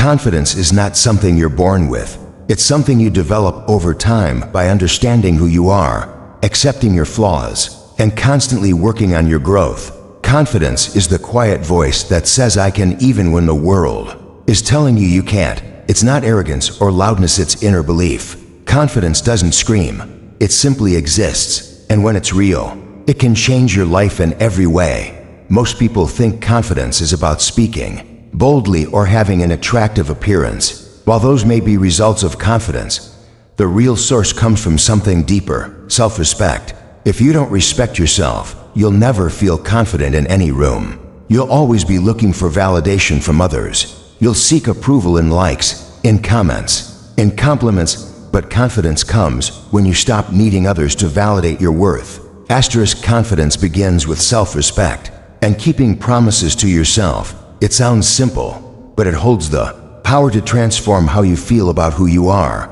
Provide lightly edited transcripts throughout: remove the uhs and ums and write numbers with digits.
Confidence is not something you're born with. It's something you develop over time by understanding who you are, accepting your flaws, and constantly working on your growth. Confidence is the quiet voice that says I can even when the world is telling you you can't. It's not arrogance or loudness, it's inner belief. Confidence doesn't scream. It simply exists, and when it's real, it can change your life in every way. Most people think confidence is about speaking boldly or having an attractive appearance. While those may be results of confidence, the real source comes from something deeper: self-respect. If you don't respect yourself, you'll never feel confident in any room. You'll always be looking for validation from others. You'll seek approval in likes, in comments, in compliments, but confidence comes when you stop needing others to validate your worth. Confidence begins with self-respect and keeping promises to yourself. It sounds simple, but it holds the power to transform how you feel about who you are.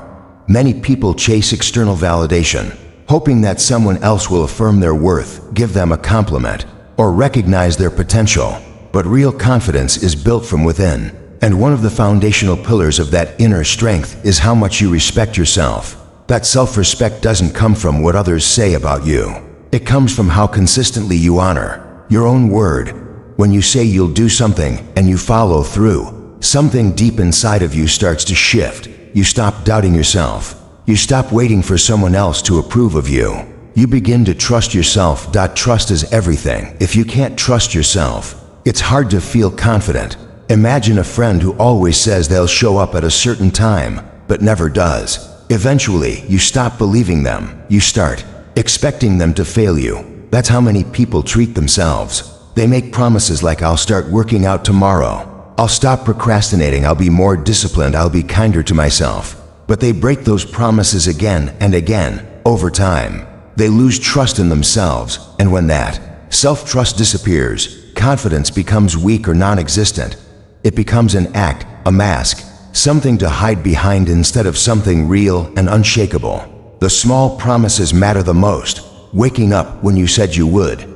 Many people chase external validation, hoping that someone else will affirm their worth, give them a compliment, or recognize their potential. But real confidence is built from within, and one of the foundational pillars of that inner strength is how much you respect yourself. That self-respect doesn't come from what others say about you. It comes from how consistently you honor your own word. When you say you'll do something and you follow through, something deep inside of you starts to shift. You stop doubting yourself. You stop waiting for someone else to approve of you. You begin to trust yourself. Trust is everything. If you can't trust yourself, it's hard to feel confident. Imagine a friend who always says they'll show up at a certain time, but never does. Eventually, you stop believing them. You start expecting them to fail you. That's how many people treat themselves. They make promises like, I'll start working out tomorrow. I'll stop procrastinating. I'll be more disciplined. I'll be kinder to myself. But they break those promises again and again. Over time, they lose trust in themselves. And when that self-trust disappears, confidence becomes weak or non-existent. It becomes an act, a mask, something to hide behind instead of something real and unshakable. The small promises matter the most. Waking up when you said you would.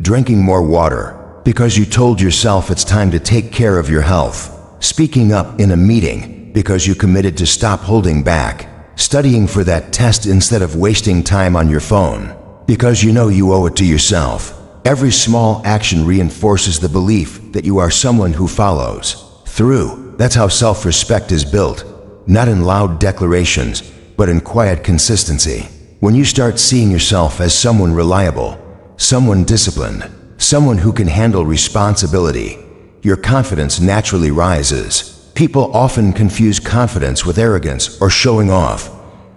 Drinking more water because you told yourself it's time to take care of your health. Speaking up in a meeting because you committed to stop holding back. Studying for that test instead of wasting time on your phone because you know you owe it to yourself. Every small action reinforces the belief that you are someone who follows through. That's how self-respect is built, not in loud declarations, but in quiet consistency. When you start seeing yourself as someone reliable, someone disciplined, someone who can handle responsibility, your confidence naturally rises. People often confuse confidence with arrogance or showing off,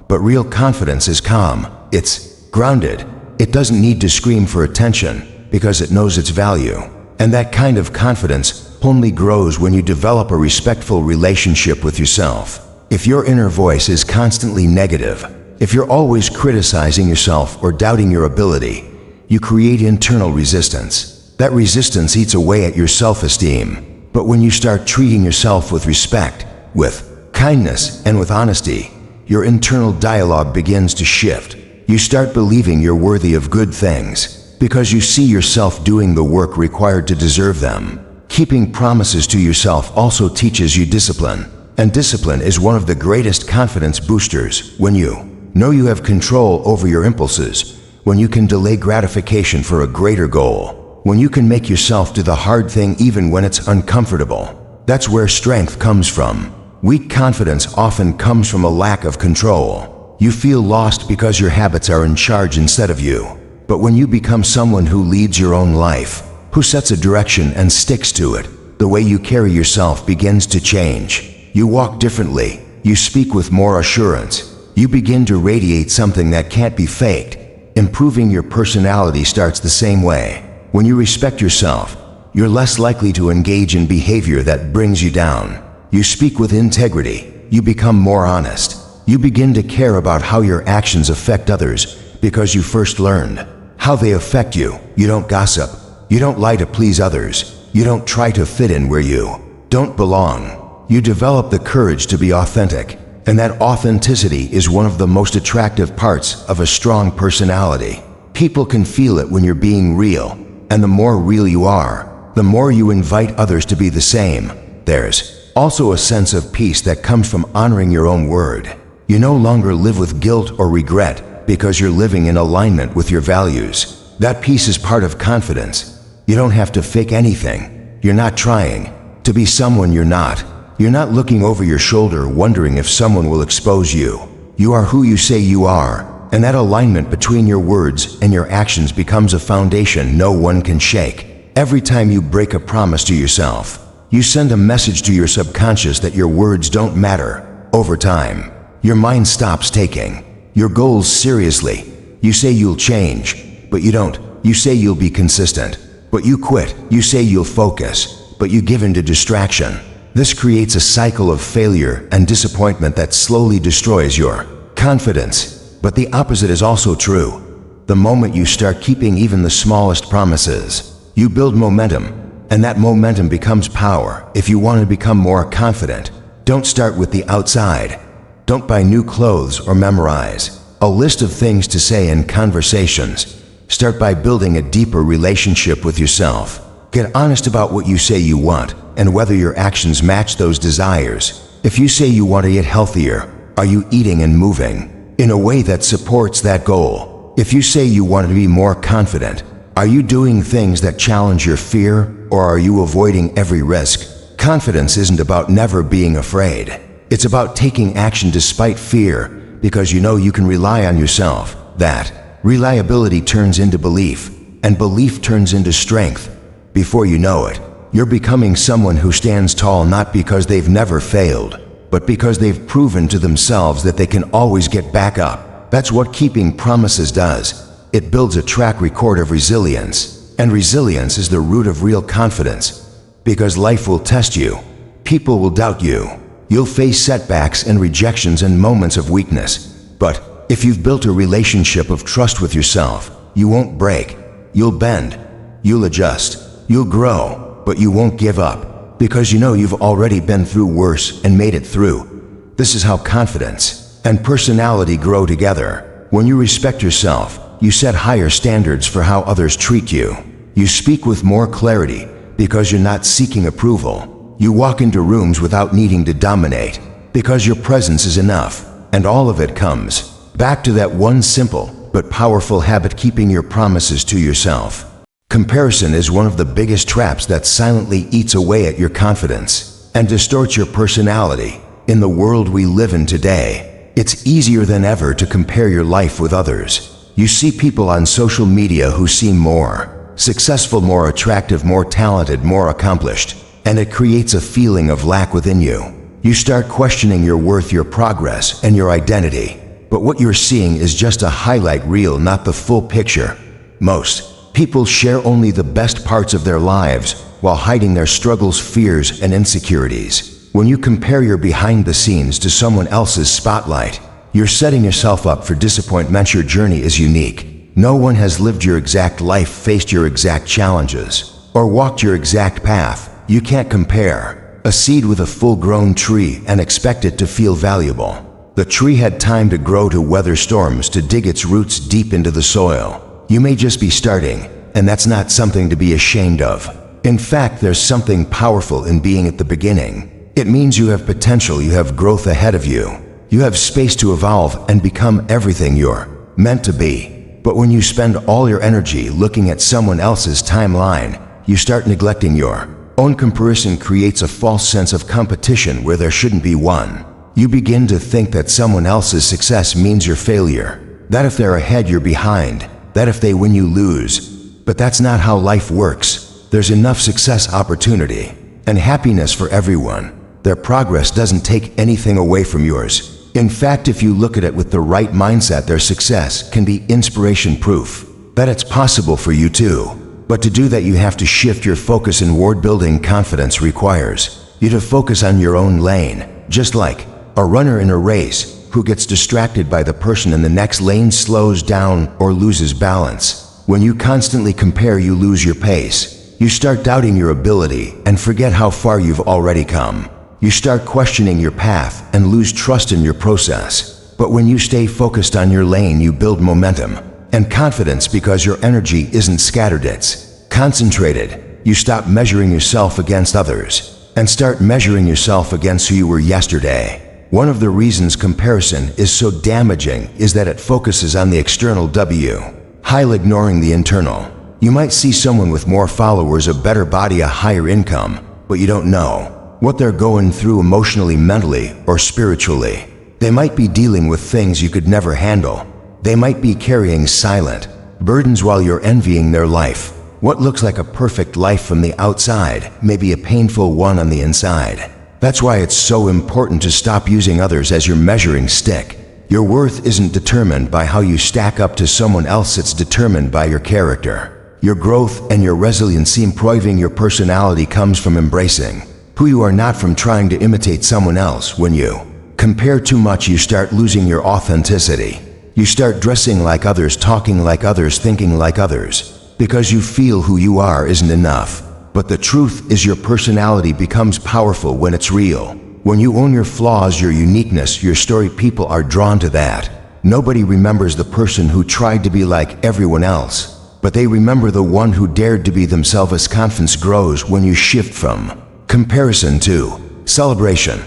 but real confidence is calm. It's grounded. It doesn't need to scream for attention because it knows its value. And that kind of confidence only grows when you develop a respectful relationship with yourself. If your inner voice is constantly negative, if you're always criticizing yourself or doubting your ability, you create internal resistance. That resistance eats away at your self-esteem. But when you start treating yourself with respect, with kindness, and with honesty, your internal dialogue begins to shift. You start believing you're worthy of good things because you see yourself doing the work required to deserve them. Keeping promises to yourself also teaches you discipline. And discipline is one of the greatest confidence boosters. When you know you have control over your impulses, when you can delay gratification for a greater goal, when you can make yourself do the hard thing even when it's uncomfortable, that's where strength comes from. Weak confidence often comes from a lack of control. You feel lost because your habits are in charge instead of you. But when you become someone who leads your own life, who sets a direction and sticks to it, the way you carry yourself begins to change. You walk differently. You speak with more assurance. You begin to radiate something that can't be faked. Improving your personality starts the same way. When you respect yourself, you're less likely to engage in behavior that brings you down. You speak with integrity. You become more honest. You begin to care about how your actions affect others because you first learned how they affect you. You don't gossip. You don't lie to please others. You don't try to fit in where you don't belong. You develop the courage to be authentic. And that authenticity is one of the most attractive parts of a strong personality. People can feel it when you're being real, and the more real you are, the more you invite others to be the same. There's also a sense of peace that comes from honoring your own word. You no longer live with guilt or regret because you're living in alignment with your values. That peace is part of confidence. You don't have to fake anything. You're not trying to be someone you're not. You're not looking over your shoulder wondering if someone will expose you. You are who you say you are, and that alignment between your words and your actions becomes a foundation no one can shake. Every time you break a promise to yourself, you send a message to your subconscious that your words don't matter. Over time, your mind stops taking your goals seriously. You say you'll change, but you don't. You say you'll be consistent, but you quit. You say you'll focus, but you give in to distraction. This creates a cycle of failure and disappointment that slowly destroys your confidence. But the opposite is also true. The moment you start keeping even the smallest promises, you build momentum, and that momentum becomes power. If you want to become more confident, don't start with the outside. Don't buy new clothes or memorize a list of things to say in conversations. Start by building a deeper relationship with yourself. Get honest about what you say you want and whether your actions match those desires. If you say you want to get healthier, are you eating and moving in a way that supports that goal? If you say you want to be more confident, are you doing things that challenge your fear, or are you avoiding every risk? Confidence isn't about never being afraid. It's about taking action despite fear, because you know you can rely on yourself. That reliability turns into belief, and belief turns into strength. Before you know it, you're becoming someone who stands tall not because they've never failed, but because they've proven to themselves that they can always get back up. That's what keeping promises does. It builds a track record of resilience, and resilience is the root of real confidence. Because life will test you. People will doubt you. You'll face setbacks and rejections and moments of weakness. But if you've built a relationship of trust with yourself, you won't break. You'll bend. You'll adjust. You'll grow, but you won't give up, because you know you've already been through worse and made it through. This is how confidence and personality grow together. When you respect yourself, you set higher standards for how others treat you. You speak with more clarity because you're not seeking approval. You walk into rooms without needing to dominate because your presence is enough. And all of it comes back to that one simple but powerful habit: keeping your promises to yourself. Comparison is one of the biggest traps that silently eats away at your confidence and distorts your personality. In the world we live in today, it's easier than ever to compare your life with others. You see people on social media who seem more successful, more attractive, more talented, more accomplished, and it creates a feeling of lack within you. You start questioning your worth, your progress, and your identity. But what you're seeing is just a highlight reel, not the full picture. Most people share only the best parts of their lives while hiding their struggles, fears, and insecurities. When you compare your behind the scenes to someone else's spotlight, you're setting yourself up for disappointment. Your journey is unique. No one has lived your exact life, faced your exact challenges, or walked your exact path. You can't compare a seed with a full-grown tree and expect it to feel valuable. The tree had time to grow, to weather storms, to dig its roots deep into the soil. You may just be starting, and that's not something to be ashamed of. In fact, there's something powerful in being at the beginning. It means you have potential, you have growth ahead of you. You have space to evolve and become everything you're meant to be. But when you spend all your energy looking at someone else's timeline, you start neglecting your own. Comparison creates a false sense of competition where there shouldn't be one. You begin to think that someone else's success means your failure, that if they're ahead, you're behind, that if they win, you lose. But that's not how life works. There's enough success, opportunity, and happiness for everyone. Their progress doesn't take anything away from yours. In fact, if you look at it with the right mindset, their success can be inspiration, proof that it's possible for you too. But to do that, you have to shift your focus inward. Building confidence requires you to focus on your own lane, just like a runner in a race who gets distracted by the person in the next lane, slows down, or loses balance. When you constantly compare, you lose your pace. You start doubting your ability and forget how far you've already come. You start questioning your path and lose trust in your process. But when you stay focused on your lane, you build momentum and confidence, because your energy isn't scattered, it's concentrated. You stop measuring yourself against others and start measuring yourself against who you were yesterday. One of the reasons comparison is so damaging is that it focuses on the external while ignoring the internal. You might see someone with more followers, a better body, a higher income, but you don't know what they're going through emotionally, mentally, or spiritually. They might be dealing with things you could never handle. They might be carrying silent burdens while you're envying their life. What looks like a perfect life from the outside may be a painful one on the inside. That's why it's so important to stop using others as your measuring stick. Your worth isn't determined by how you stack up to someone else, it's determined by your character. Your growth and your resiliency, improving your personality, comes from embracing who you are, not from trying to imitate someone else. When you compare too much, you start losing your authenticity. You start dressing like others, talking like others, thinking like others, because you feel who you are isn't enough. But the truth is, your personality becomes powerful when it's real. When you own your flaws, your uniqueness, your story, people are drawn to that. Nobody remembers the person who tried to be like everyone else, but they remember the one who dared to be themselves. As confidence grows when you shift from comparison to celebration.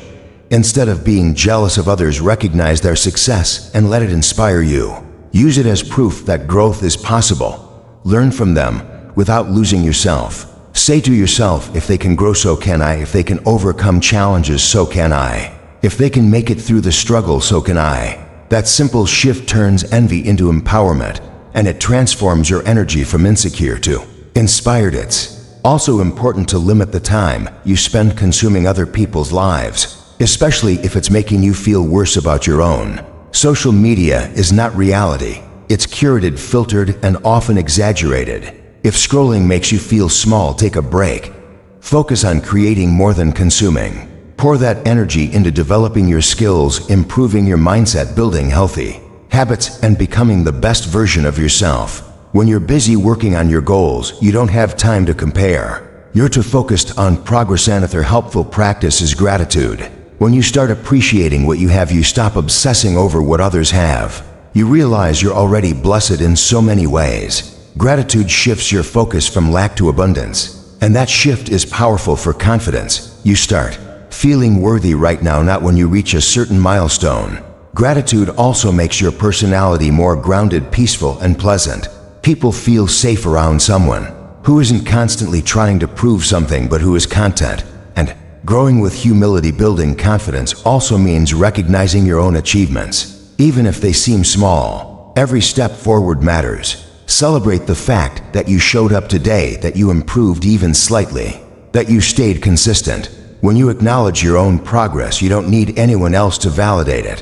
Instead of being jealous of others, recognize their success and let it inspire you. Use it as proof that growth is possible. Learn from them without losing yourself. Say to yourself, if they can grow, so can I. If they can overcome challenges, so can I. If they can make it through the struggle, so can I. That simple shift turns envy into empowerment, and it transforms your energy from insecure to inspired. It's also important to limit the time you spend consuming other people's lives, especially if it's making you feel worse about your own. Social media is not reality. It's curated, filtered, and often exaggerated. If scrolling makes you feel small, take a break. Focus on creating more than consuming. Pour that energy into developing your skills, improving your mindset, building healthy habits, and becoming the best version of yourself. When you're busy working on your goals, you don't have time to compare. You're too focused on progress. Another helpful practice is gratitude. When you start appreciating what you have, you stop obsessing over what others have. You realize you're already blessed in so many ways. Gratitude shifts your focus from lack to abundance, and that shift is powerful for confidence. You start feeling worthy right now, not when you reach a certain milestone. Gratitude also makes your personality more grounded, peaceful, and pleasant. People feel safe around someone who isn't constantly trying to prove something, but who is content and growing with humility. Building confidence also means recognizing your own achievements, even if they seem small. Every step forward matters. Celebrate the fact that you showed up today, that you improved even slightly, that you stayed consistent. When you acknowledge your own progress, you don't need anyone else to validate it.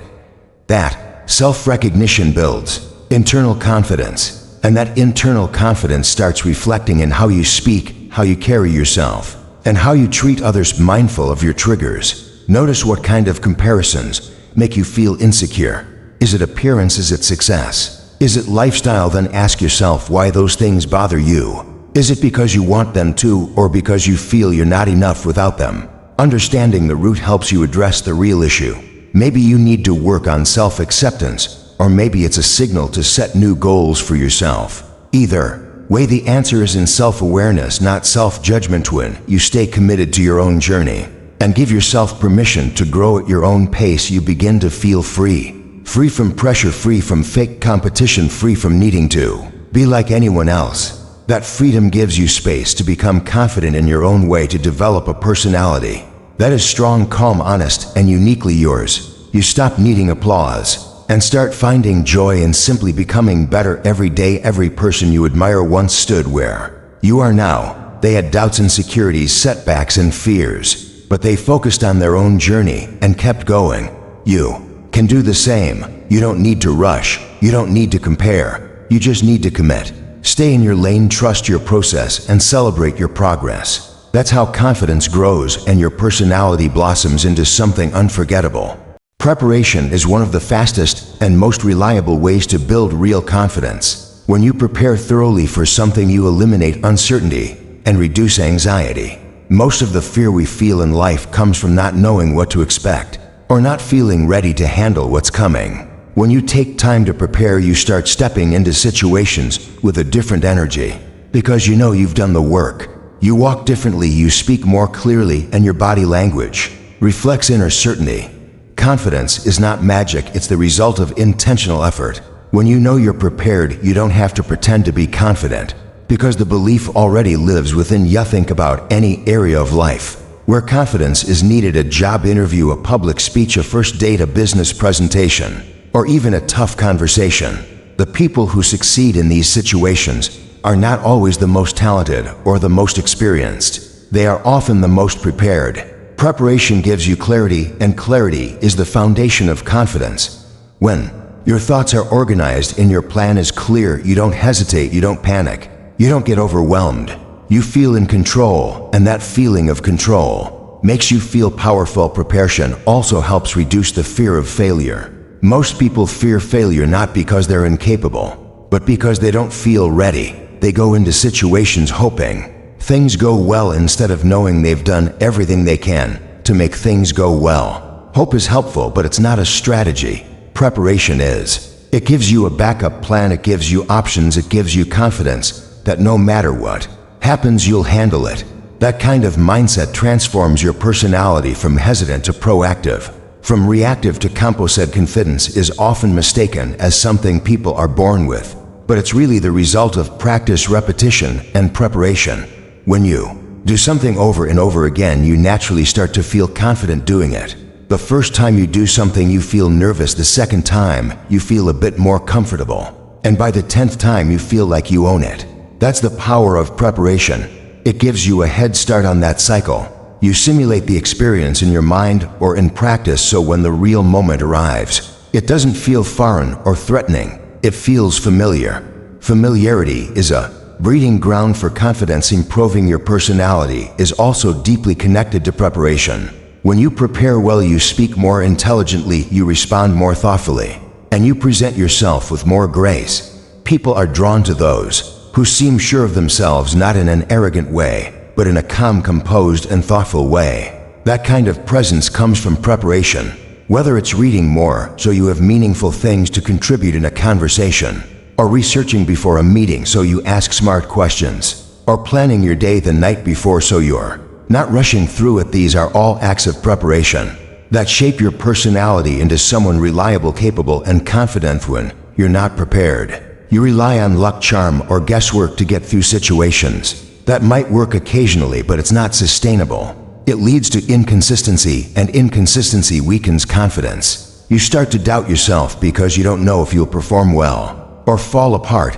That self-recognition builds internal confidence, and that internal confidence starts reflecting in how you speak, how you carry yourself, and how you treat others. Mindful of your triggers. Notice what kind of comparisons make you feel insecure. Is it appearance? Is it success? Is it lifestyle? Then ask yourself why those things bother you. Is it because you want them to, or because you feel you're not enough without them? Understanding the root helps you address the real issue. Maybe you need to work on self-acceptance, or maybe it's a signal to set new goals for yourself. Either way, the answer is in self-awareness, not self-judgment. When you stay committed to your own journey and give yourself permission to grow at your own pace, you begin to feel free. Free from pressure, free from fake competition, free from needing to be like anyone else. That freedom gives you space to become confident in your own way, to develop a personality that is strong, calm, honest, and uniquely yours. You stop needing applause and start finding joy in simply becoming better every day. Every person you admire once stood where you are now. They had doubts, insecurities, setbacks, and fears, but they focused on their own journey and kept going. You can do the same. You don't need to rush. You don't need to compare. You just need to commit. Stay in your lane, trust your process, and celebrate your progress. That's how confidence grows and your personality blossoms into something unforgettable. Preparation is one of the fastest and most reliable ways to build real confidence. When you prepare thoroughly for something, you eliminate uncertainty and reduce anxiety. Most of the fear we feel in life comes from not knowing what to expect, or not feeling ready to handle what's coming. When you take time to prepare, you start stepping into situations with a different energy, because you know you've done the work. You walk differently, you speak more clearly, and your body language reflects inner certainty. Confidence is not magic, it's the result of intentional effort. When you know you're prepared, you don't have to pretend to be confident, because the belief already lives within you. Think about any area of life where confidence is needed: a job interview, a public speech, a first date, a business presentation, or even a tough conversation. The people who succeed in these situations are not always the most talented or the most experienced. They are often the most prepared. Preparation gives you clarity, and clarity is the foundation of confidence. When your thoughts are organized and your plan is clear, you don't hesitate, you don't panic, you don't get overwhelmed. You feel in control, and that feeling of control makes you feel powerful. Preparation also helps reduce the fear of failure. Most people fear failure not because they're incapable, but because they don't feel ready. They go into situations hoping things go well instead of knowing they've done everything they can to make things go well. Hope is helpful, but it's not a strategy. Preparation is. It gives you a backup plan, it gives you options, it gives you confidence that no matter what happens, you'll handle it. That kind of mindset transforms your personality from hesitant to proactive, from reactive to composite. Confidence is often mistaken as something people are born with, but it's really the result of practice, repetition, and preparation. When you do something over and over again, you naturally start to feel confident doing it. The first time you do something, you feel nervous. The second time, you feel a bit more comfortable. And by the 10th time, you feel like you own it. That's the power of preparation. It gives you a head start on that cycle. You simulate the experience in your mind or in practice, so when the real moment arrives, it doesn't feel foreign or threatening. It feels familiar. Familiarity is a breeding ground for confidence. Improving your personality is also deeply connected to preparation. When you prepare well, you speak more intelligently, you respond more thoughtfully, and you present yourself with more grace. People are drawn to those who seem sure of themselves, not in an arrogant way, but in a calm, composed, and thoughtful way. That kind of presence comes from preparation. Whether it's reading more so you have meaningful things to contribute in a conversation, or researching before a meeting so you ask smart questions, or planning your day the night before so you're not rushing through it, these are all acts of preparation that shape your personality into someone reliable, capable, and confident. When you're not prepared, you rely on luck, charm, or guesswork to get through situations. That might work occasionally, but it's not sustainable. It leads to inconsistency, and inconsistency weakens confidence. You start to doubt yourself because you don't know if you'll perform well or fall apart.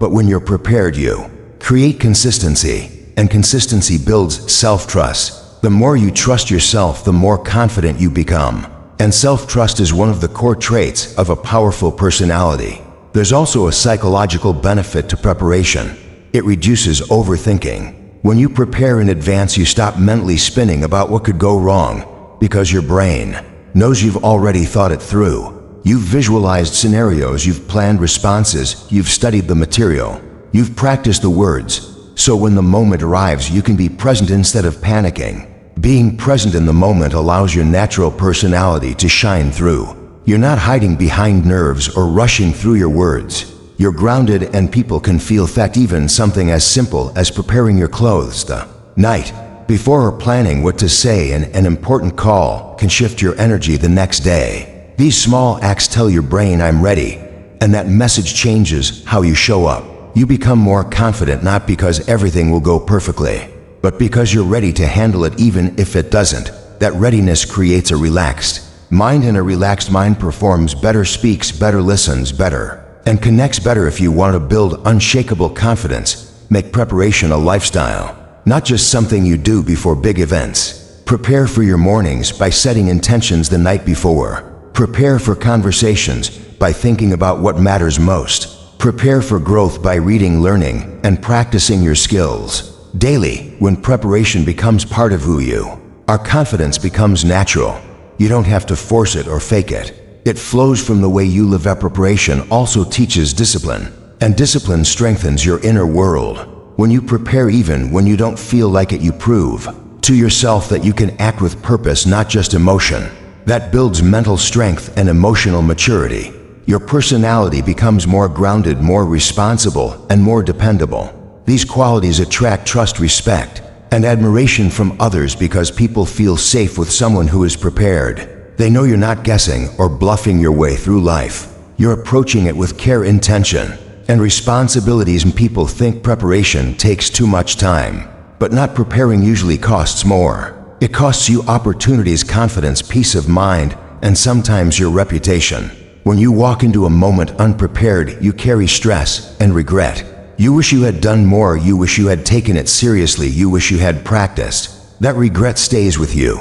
But when you're prepared, you create consistency, and consistency builds self-trust. The more you trust yourself, the more confident you become. And self-trust is one of the core traits of a powerful personality. There's also a psychological benefit to preparation. It reduces overthinking. When you prepare in advance, you stop mentally spinning about what could go wrong, because your brain knows you've already thought it through. You've visualized scenarios, you've planned responses, you've studied the material, you've practiced the words. So when the moment arrives, you can be present instead of panicking. Being present in the moment allows your natural personality to shine through. You're not hiding behind nerves or rushing through your words. You're grounded, and people can feel that. Even something as simple as preparing your clothes the night before or planning what to say in an important call can shift your energy the next day. These small acts tell your brain, I'm ready, and that message changes how you show up. You become more confident not because everything will go perfectly, but because you're ready to handle it even if it doesn't. That readiness creates a relaxed mind, and a relaxed mind performs better, speaks better, listens better, and connects better. If you want to build unshakable confidence, make preparation a lifestyle, not just something you do before big events. Prepare for your mornings by setting intentions the night before. Prepare for conversations by thinking about what matters most. Prepare for growth by reading, learning, and practicing your skills daily. When preparation becomes part of who you are, confidence becomes natural. You don't have to force it or fake it. It flows from the way you live. Preparation also teaches discipline, and discipline strengthens your inner world. When you prepare even when you don't feel like it, you prove to yourself that you can act with purpose, not just emotion. That builds mental strength and emotional maturity. Your personality becomes more grounded, more responsible, and more dependable. These qualities attract trust, respect, and admiration from others because people feel safe with someone who is prepared. They know you're not guessing or bluffing your way through life. You're approaching it with care, intention, and responsibilities, and people think preparation takes too much time. But not preparing usually costs more. It costs you opportunities, confidence, peace of mind, and sometimes your reputation. When you walk into a moment unprepared, you carry stress and regret. You wish you had done more, you wish you had taken it seriously, you wish you had practiced. That regret stays with you.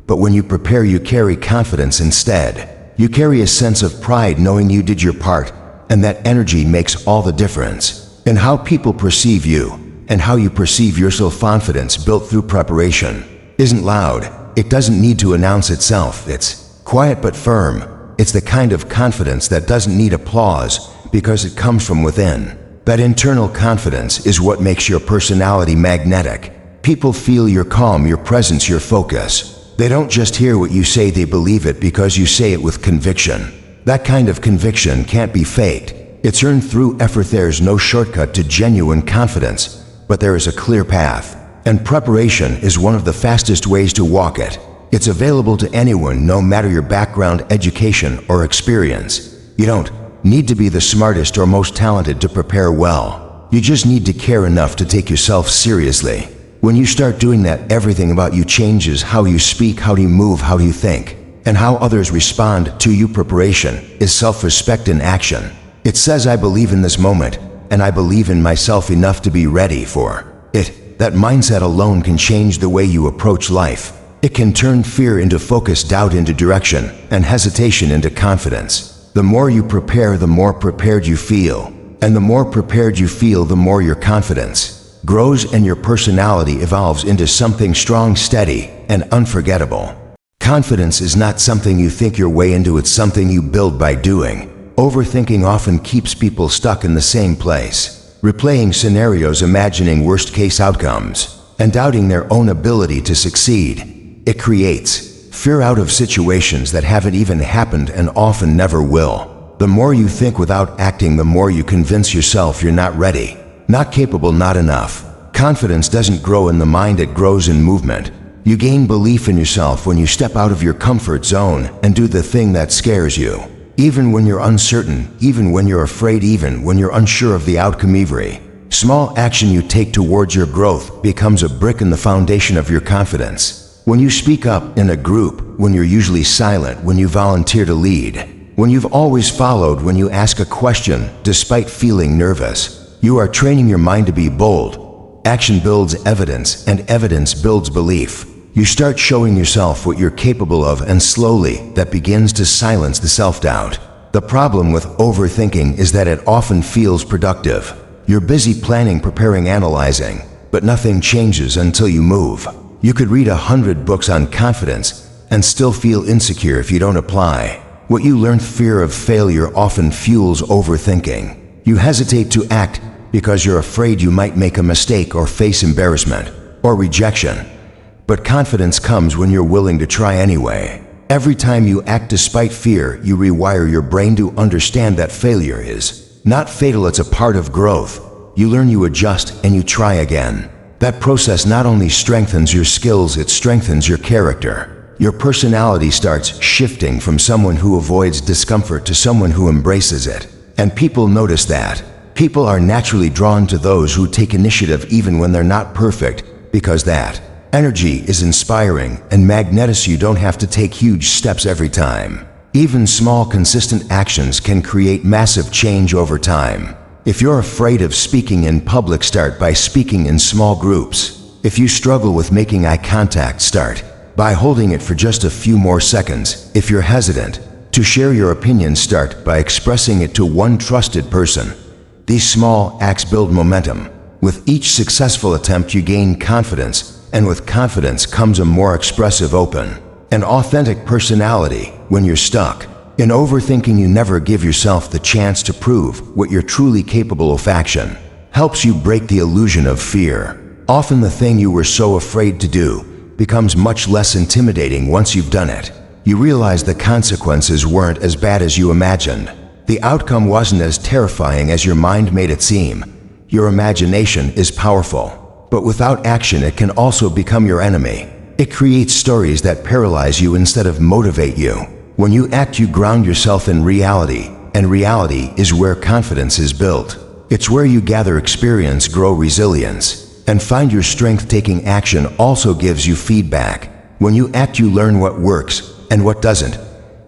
But when you prepare, you carry confidence instead. You carry a sense of pride knowing you did your part, and that energy makes all the difference in how people perceive you and how you perceive yourself. Confidence built through preparation isn't loud. It doesn't need to announce itself. It's quiet but firm. It's the kind of confidence that doesn't need applause because it comes from within. That internal confidence is what makes your personality magnetic. People feel your calm, your presence, your focus. They don't just hear what you say, they believe it because you say it with conviction. That kind of conviction can't be faked. It's earned through effort. There's no shortcut to genuine confidence, but there is a clear path. And preparation is one of the fastest ways to walk it. It's available to anyone, no matter your background, education, or experience. You don't need to be the smartest or most talented to prepare well. You just need to care enough to take yourself seriously. When you start doing that, everything about you changes. How you speak, how you move, how you think, and how others respond to you. Preparation is self-respect in action. It says, I believe in this moment, and I believe in myself enough to be ready for it. That mindset alone can change the way you approach life. It can turn fear into focus, doubt into direction, and hesitation into confidence. The more you prepare, the more prepared you feel. And the more prepared you feel, the more your confidence grows and your personality evolves into something strong, steady, and unforgettable. Confidence is not something you think your way into, it's something you build by doing. Overthinking often keeps people stuck in the same place, replaying scenarios, imagining worst-case outcomes, and doubting their own ability to succeed. It creates fear out of situations that haven't even happened and often never will. The more you think without acting, the more you convince yourself you're not ready, not capable, not enough. Confidence doesn't grow in the mind, it grows in movement. You gain belief in yourself when you step out of your comfort zone and do the thing that scares you. Even when you're uncertain, even when you're afraid, even when you're unsure of the outcome. Every small action you take towards your growth becomes a brick in the foundation of your confidence. When you speak up in a group, when you're usually silent, when you volunteer to lead, when you've always followed, when you ask a question despite feeling nervous, you are training your mind to be bold. Action builds evidence, and evidence builds belief. You start showing yourself what you're capable of, and slowly that begins to silence the self-doubt. The problem with overthinking is that it often feels productive. You're busy planning, preparing, analyzing, but nothing changes until you move. You could read 100 books on confidence and still feel insecure if you don't apply what you learned. Fear of failure often fuels overthinking. You hesitate to act because you're afraid you might make a mistake or face embarrassment or rejection. But confidence comes when you're willing to try anyway. Every time you act despite fear, you rewire your brain to understand that failure is not fatal, it's a part of growth. You learn, you adjust, and you try again. That process not only strengthens your skills, it strengthens your character. Your personality starts shifting from someone who avoids discomfort to someone who embraces it. And people notice that. People are naturally drawn to those who take initiative even when they're not perfect, because that energy is inspiring and magnetic. You don't have to take huge steps every time. Even small, consistent actions can create massive change over time. If you're afraid of speaking in public, start by speaking in small groups. If you struggle with making eye contact, start by holding it for just a few more seconds. If you're hesitant to share your opinion, start by expressing it to one trusted person. These small acts build momentum. With each successful attempt, you gain confidence, and with confidence comes a more expressive, open, and authentic personality. When you're stuck in overthinking, you never give yourself the chance to prove what you're truly capable of. Action helps you break the illusion of fear. Often the thing you were so afraid to do becomes much less intimidating once you've done it. You realize the consequences weren't as bad as you imagined. The outcome wasn't as terrifying as your mind made it seem. Your imagination is powerful. but without action it can also become your enemy. It creates stories that paralyze you instead of motivate you. When you act, you ground yourself in reality, and reality is where confidence is built. It's where you gather experience, grow resilience, and find your strength. Taking action also gives you feedback. When you act, you learn what works and what doesn't.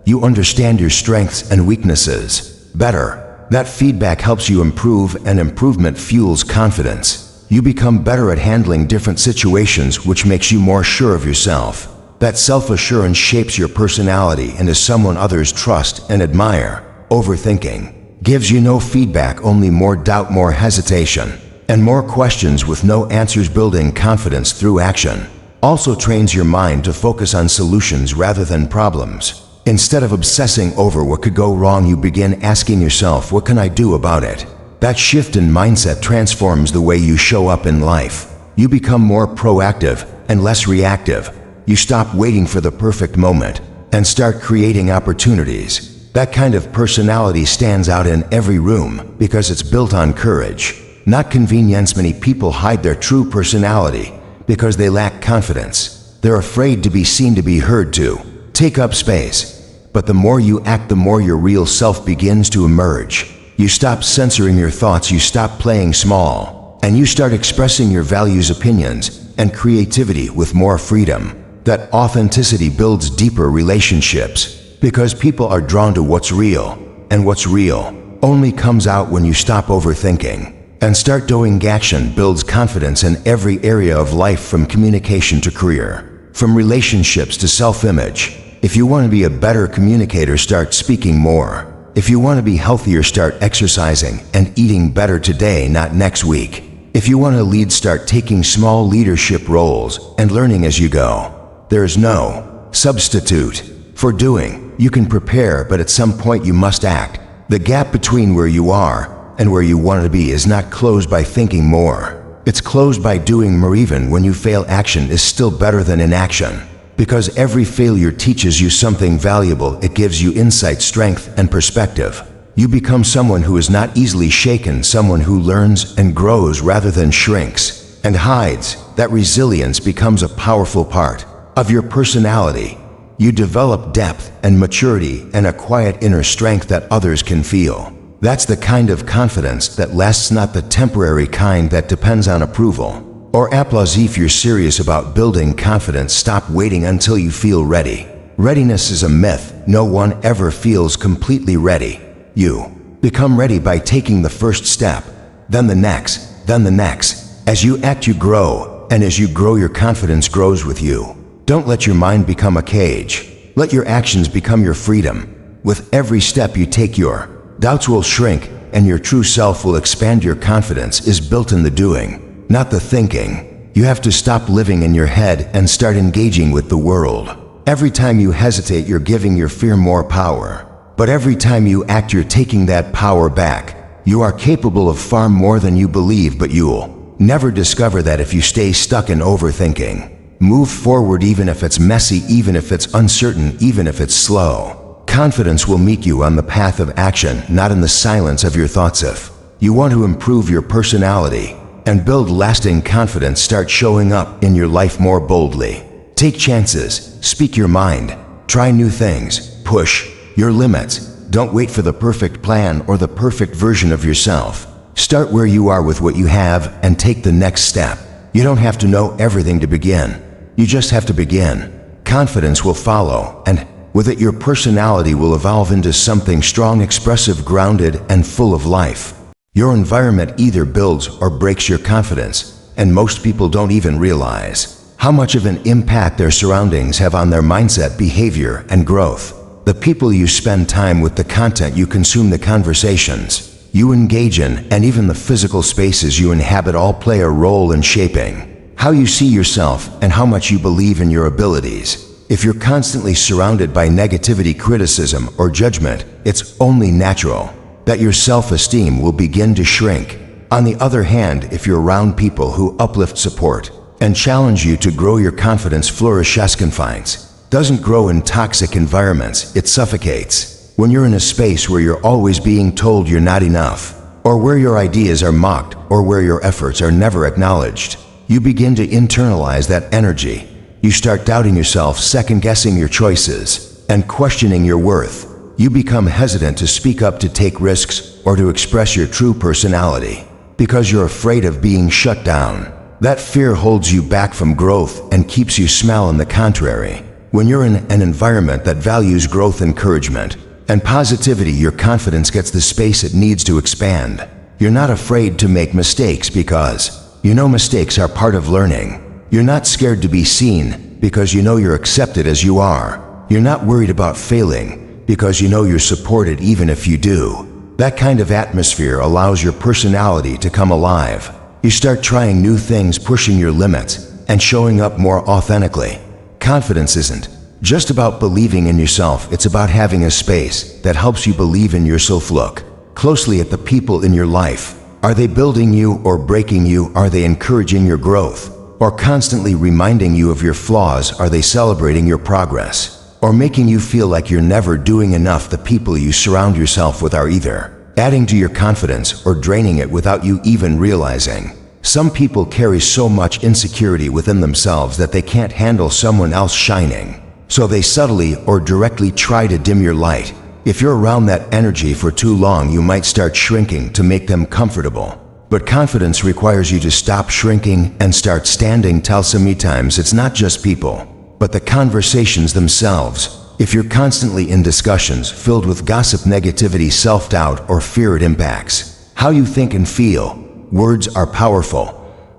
You understand your strengths and weaknesses better. That feedback helps you improve, and improvement fuels confidence. You become better at handling different situations, which makes you more sure of yourself. That self-assurance shapes your personality and is someone others trust and admire. Overthinking gives you no feedback, only more doubt, more hesitation, and more questions with no answers. Building confidence through action also trains your mind to focus on solutions rather than problems. Instead of obsessing over what could go wrong, you begin asking yourself, what can I do about it? That shift in mindset transforms the way you show up in life. You become more proactive and less reactive. You stop waiting for the perfect moment and start creating opportunities. That kind of personality stands out in every room because it's built on courage, not convenience. Many people hide their true personality because they lack confidence. They're afraid to be seen, to be heard, to take up space. But the more you act, the more your real self begins to emerge. You stop censoring your thoughts, you stop playing small, and you start expressing your values, opinions, and creativity with more freedom. That authenticity builds deeper relationships because people are drawn to what's real, and what's real only comes out when you stop overthinking and start doing. Action builds confidence in every area of life, from communication to career, from relationships to self-image. If you want to be a better communicator, start speaking more. If you want to be healthier, start exercising and eating better today, not next week. If you want to lead, start taking small leadership roles and learning as you go. There is no substitute for doing. You can prepare, but at some point you must act. The gap between where you are and where you want to be is not closed by thinking more. It's closed by doing more. Even when you fail, action is still better than inaction, because every failure teaches you something valuable. It gives you insight, strength, and perspective. You become someone who is not easily shaken, someone who learns and grows rather than shrinks and hides. That resilience becomes a powerful part of your personality. You develop depth and maturity and a quiet inner strength that others can feel. That's the kind of confidence that lasts, not the temporary kind that depends on approval or applause. If you're serious about building confidence, stop waiting until you feel ready. Readiness is a myth. No one ever feels completely ready. You become ready by taking the first step, then the next, then the next. As you act, you grow, and as you grow, your confidence grows with you. Don't let your mind become a cage. Let your actions become your freedom. With every step you take, your doubts will shrink and your true self will expand. Your confidence is built in the doing, not the thinking. You have to stop living in your head and start engaging with the world. Every time you hesitate, you're giving your fear more power. But every time you act, you're taking that power back. You are capable of far more than you believe, but you'll never discover that if you stay stuck in overthinking. Move forward, even if it's messy, even if it's uncertain, even if it's slow. Confidence will meet you on the path of action, not in the silence of your thoughts. If you want to improve your personality and build lasting confidence, start showing up in your life more boldly. Take chances, speak your mind, try new things, push your limits. Don't wait for the perfect plan or the perfect version of yourself. Start where you are with what you have and take the next step. You don't have to know everything to begin. You just have to begin. Confidence will follow, and with it, your personality will evolve into something strong, expressive, grounded, and full of life. Your environment either builds or breaks your confidence, and most people don't even realize how much of an impact their surroundings have on their mindset, behavior, and growth. The people you spend time with, the content you consume, the conversations you engage in, and even the physical spaces you inhabit all play a role in shaping how you see yourself and how much you believe in your abilities. If you're constantly surrounded by negativity, criticism, or judgment, it's only natural that your self-esteem will begin to shrink. On the other hand, if you're around people who uplift, support, and challenge you to grow, your confidence flourishes. Confidence doesn't grow in toxic environments, it suffocates. When you're in a space where you're always being told you're not enough, or where your ideas are mocked, or where your efforts are never acknowledged, you begin to internalize that energy. You start doubting yourself, second-guessing your choices, and questioning your worth. You become hesitant to speak up, to take risks, or to express your true personality, because you're afraid of being shut down. That fear holds you back from growth and keeps you small. On the contrary, when you're in an environment that values growth, encouragement, and positivity, your confidence gets the space it needs to expand. You're not afraid to make mistakes because you know mistakes are part of learning. You're not scared to be seen because you know you're accepted as you are. You're not worried about failing because you know you're supported even if you do. That kind of atmosphere allows your personality to come alive. You start trying new things, pushing your limits, and showing up more authentically. Confidence isn't just about believing in yourself, it's about having a space that helps you believe in yourself. Look closely at the people in your life. Are they building you or breaking you? Are they encouraging your growth or constantly reminding you of your flaws? Are they celebrating your progress or making you feel like you're never doing enough? The people you surround yourself with are either adding to your confidence or draining it without you even realizing. Some people carry so much insecurity within themselves that they can't handle someone else shining, so they subtly or directly try to dim your light. If you're around that energy for too long, you might start shrinking to make them comfortable. But confidence requires you to stop shrinking and start standing tall. Sometimes it's not just people, but the conversations themselves. If you're constantly in discussions filled with gossip, negativity, self-doubt, or fear, it impacts how you think and feel. Words are powerful.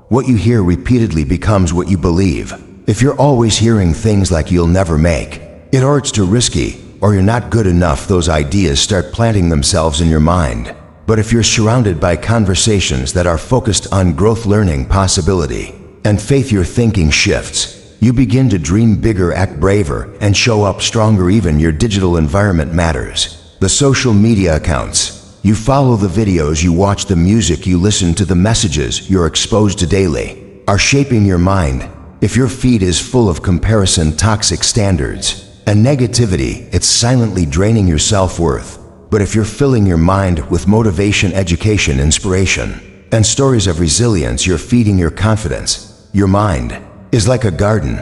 What you hear repeatedly becomes what you believe. If you're always hearing things like "you'll never make it," or "it's too risky," or "you're not good enough," those ideas start planting themselves in your mind. But if you're surrounded by conversations that are focused on growth, learning, possibility, and faith, your thinking shifts. You begin to dream bigger, act braver, and show up stronger. Even your digital environment matters. The social media accounts you follow, the videos you watch, the music you listen to, the messages you're exposed to daily are shaping your mind. If your feed is full of comparison, toxic standards, and negativity, it's silently draining your self-worth. But if you're filling your mind with motivation, education, inspiration, and stories of resilience, you're feeding your confidence. Your mind is like a garden.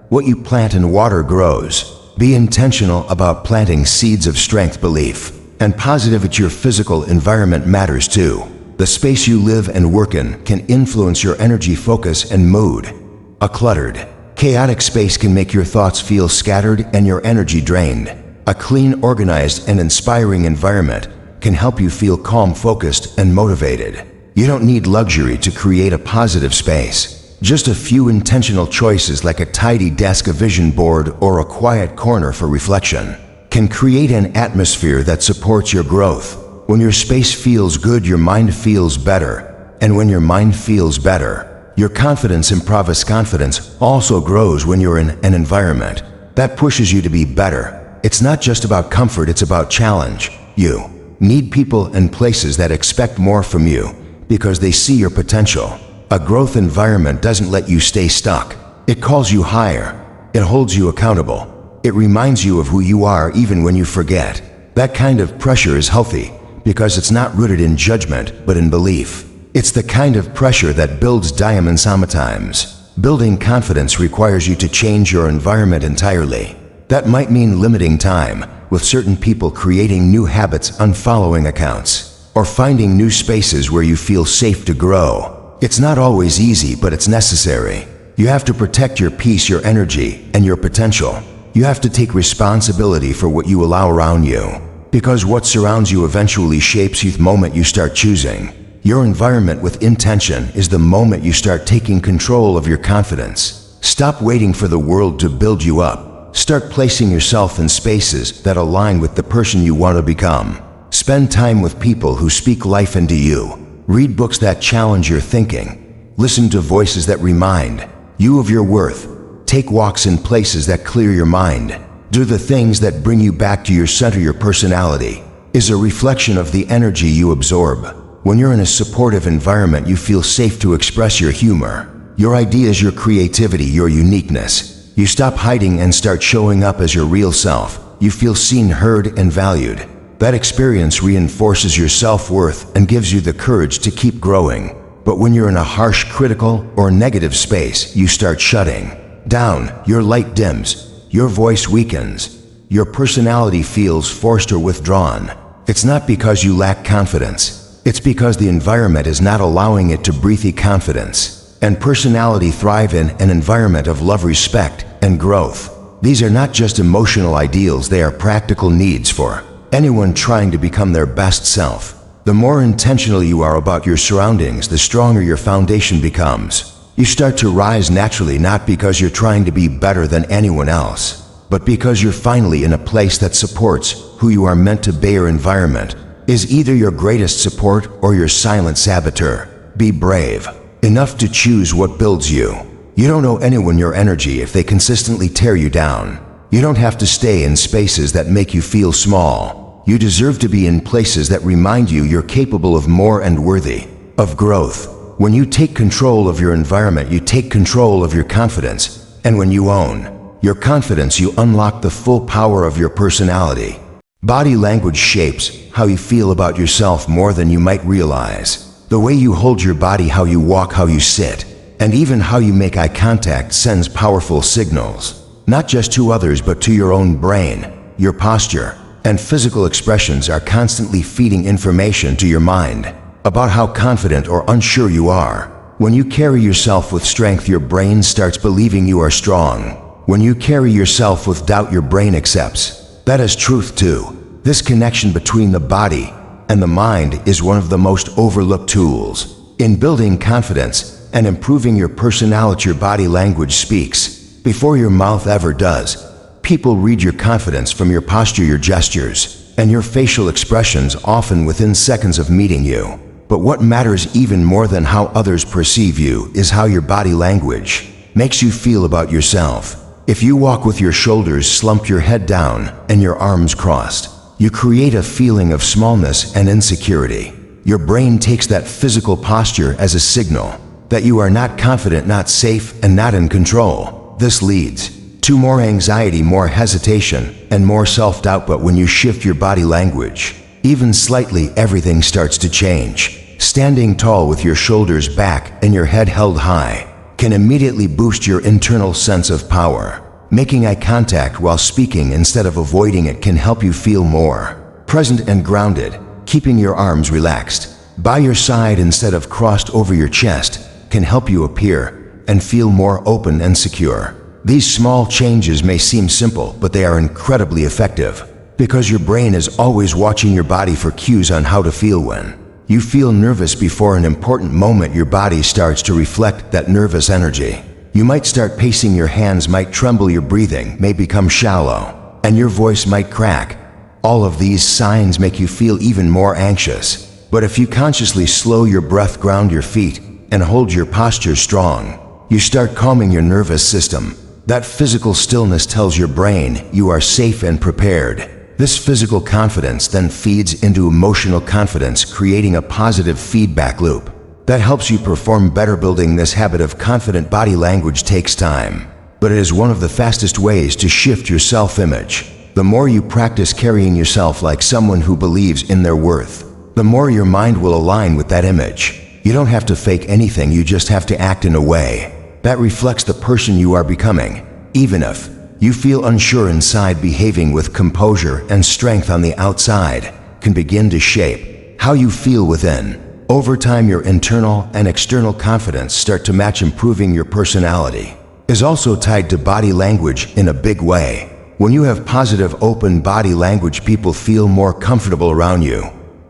What you plant and water grows. Be intentional about planting seeds of strength, belief, and positivity. Your physical environment matters too. The space you live and work in can influence your energy, focus, and mood. A cluttered, chaotic space can make your thoughts feel scattered and your energy drained. A clean, organized, and inspiring environment can help you feel calm, focused, and motivated. You don't need luxury to create a positive space. Just a few intentional choices, like a tidy desk, a vision board, or a quiet corner for reflection, can create an atmosphere that supports your growth. When your space feels good, your mind feels better. And when your mind feels better, your confidence improves. Confidence also grows when you're in an environment that pushes you to be better. It's not just about comfort, it's about challenge. You need people and places that expect more from you because they see your potential. A growth environment doesn't let you stay stuck. It calls you higher. It holds you accountable. It reminds you of who you are even when you forget. That kind of pressure is healthy because it's not rooted in judgment but in belief. It's the kind of pressure that builds diamonds. Sometimes building confidence requires you to change your environment entirely. That might mean limiting time with certain people, creating new habits, unfollowing accounts, or finding new spaces where you feel safe to grow. It's not always easy, but it's necessary. You have to protect your peace, your energy, and your potential. You have to take responsibility for what you allow around you, because what surrounds you eventually shapes you. The moment you start choosing your environment with intention is the moment you start taking control of your confidence. Stop waiting for the world to build you up. Start placing yourself in spaces that align with the person you want to become. Spend time with people who speak life into you. Read books that challenge your thinking. Listen to voices that remind you of your worth. Take walks in places that clear your mind. Do the things that bring you back to your center. Your personality is a reflection of the energy you absorb. When you're in a supportive environment, you feel safe to express your humor, your ideas, your creativity, your uniqueness. You stop hiding and start showing up as your real self. You feel seen, heard, and valued. That experience reinforces your self-worth and gives you the courage to keep growing. But when you're in a harsh, critical, or negative space, you start shutting down. Your light dims, your voice weakens, your personality feels forced or withdrawn. It's not because you lack confidence. It's because the environment is not allowing it to breathe confidence. And personality thrive in an environment of love, respect, and growth. These are not just emotional ideals, they are practical needs for anyone trying to become their best self. The more intentional you are about your surroundings, the stronger your foundation becomes. You start to rise naturally, not because you're trying to be better than anyone else, but because you're finally in a place that supports who you are meant to be. Your environment is either your greatest support or your silent saboteur. Be brave enough to choose what builds you. You don't owe anyone your energy if they consistently tear you down. You don't have to stay in spaces that make you feel small. You deserve to be in places that remind you you're capable of more and worthy of growth. When you take control of your environment, you take control of your confidence. And when you own your confidence, you unlock the full power of your personality. Body language shapes how you feel about yourself more than you might realize. The way you hold your body, how you walk, how you sit, and even how you make eye contact sends powerful signals, not just to others but to your own brain. Your posture and physical expressions are constantly feeding information to your mind about how confident or unsure you are. When you carry yourself with strength, your brain starts believing you are strong. When you carry yourself with doubt, your brain accepts that as truth too. This connection between the body and the mind is one of the most overlooked tools in building confidence and improving your personality. Your body language speaks before your mouth ever does. People read your confidence from your posture, your gestures, and your facial expressions, often within seconds of meeting you. But what matters even more than how others perceive you is how your body language makes you feel about yourself. If you walk with your shoulders slumped, your head down, and your arms crossed, you create a feeling of smallness and insecurity. Your brain takes that physical posture as a signal that you are not confident, not safe, and not in control. This leads to more anxiety, more hesitation, and more self-doubt. But when you shift your body language, even slightly, everything starts to change. Standing tall with your shoulders back and your head held high can immediately boost your internal sense of power. Making eye contact while speaking instead of avoiding it can help you feel more present and grounded. Keeping your arms relaxed by your side instead of crossed over your chest can help you appear and feel more open and secure. These small changes may seem simple, but they are incredibly effective because your brain is always watching your body for cues on how to feel. When you feel nervous before an important moment, your body starts to reflect that nervous energy. You might start pacing, your hands might tremble, your breathing may become shallow, and your voice might crack. All of these signs make you feel even more anxious. But if you consciously slow your breath, ground your feet, and hold your posture strong, you start calming your nervous system. That physical stillness tells your brain you are safe and prepared. This physical confidence then feeds into emotional confidence, creating a positive feedback loop that helps you perform better. Building this habit of confident body language takes time, but it is one of the fastest ways to shift your self-image. The more you practice carrying yourself like someone who believes in their worth, the more your mind will align with that image. You don't have to fake anything, you just have to act in a way that reflects the person you are becoming. Even if you feel unsure inside, behaving with composure and strength on the outside can begin to shape how you feel within. Over time, your internal and external confidence start to match. Improving your personality is also tied to body language in a big way. When you have positive, open body language, people feel more comfortable around you.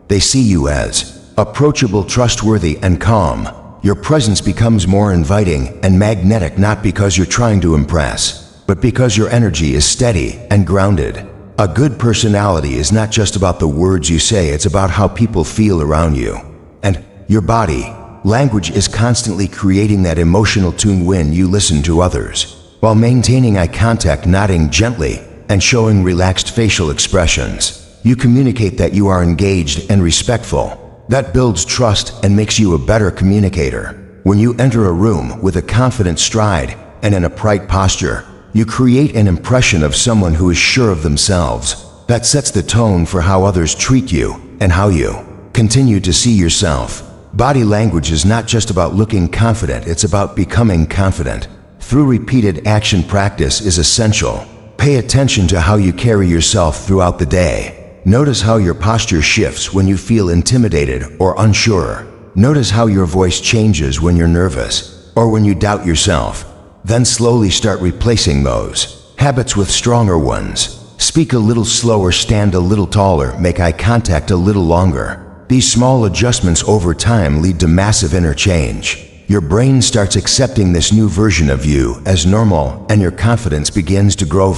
They see you as approachable, trustworthy, and calm. Your presence becomes more inviting and magnetic, not because you're trying to impress, but because your energy is steady and grounded. A good personality is not just about the words you say, it's about how people feel around you. And your body language is constantly creating that emotional tune. When you listen to others while maintaining eye contact, nodding gently, and showing relaxed facial expressions, you communicate that you are engaged and respectful. That builds trust and makes you a better communicator. When you enter a room with a confident stride and an upright posture, you create an impression of someone who is sure of themselves. That sets the tone for how others treat you and how you continue to see yourself. Body language is not just about looking confident, it's about becoming confident. Through repeated action, practice is essential. Pay attention to how you carry yourself throughout the day. Notice how your posture shifts when you feel intimidated or unsure. Notice how your voice changes when you're nervous or when you doubt yourself. Then slowly start replacing those habits with stronger ones. Speak a little slower, stand a little taller, make eye contact a little longer. These small adjustments over time lead to massive inner change. Your brain starts accepting this new version of you as normal, and your confidence begins to grow.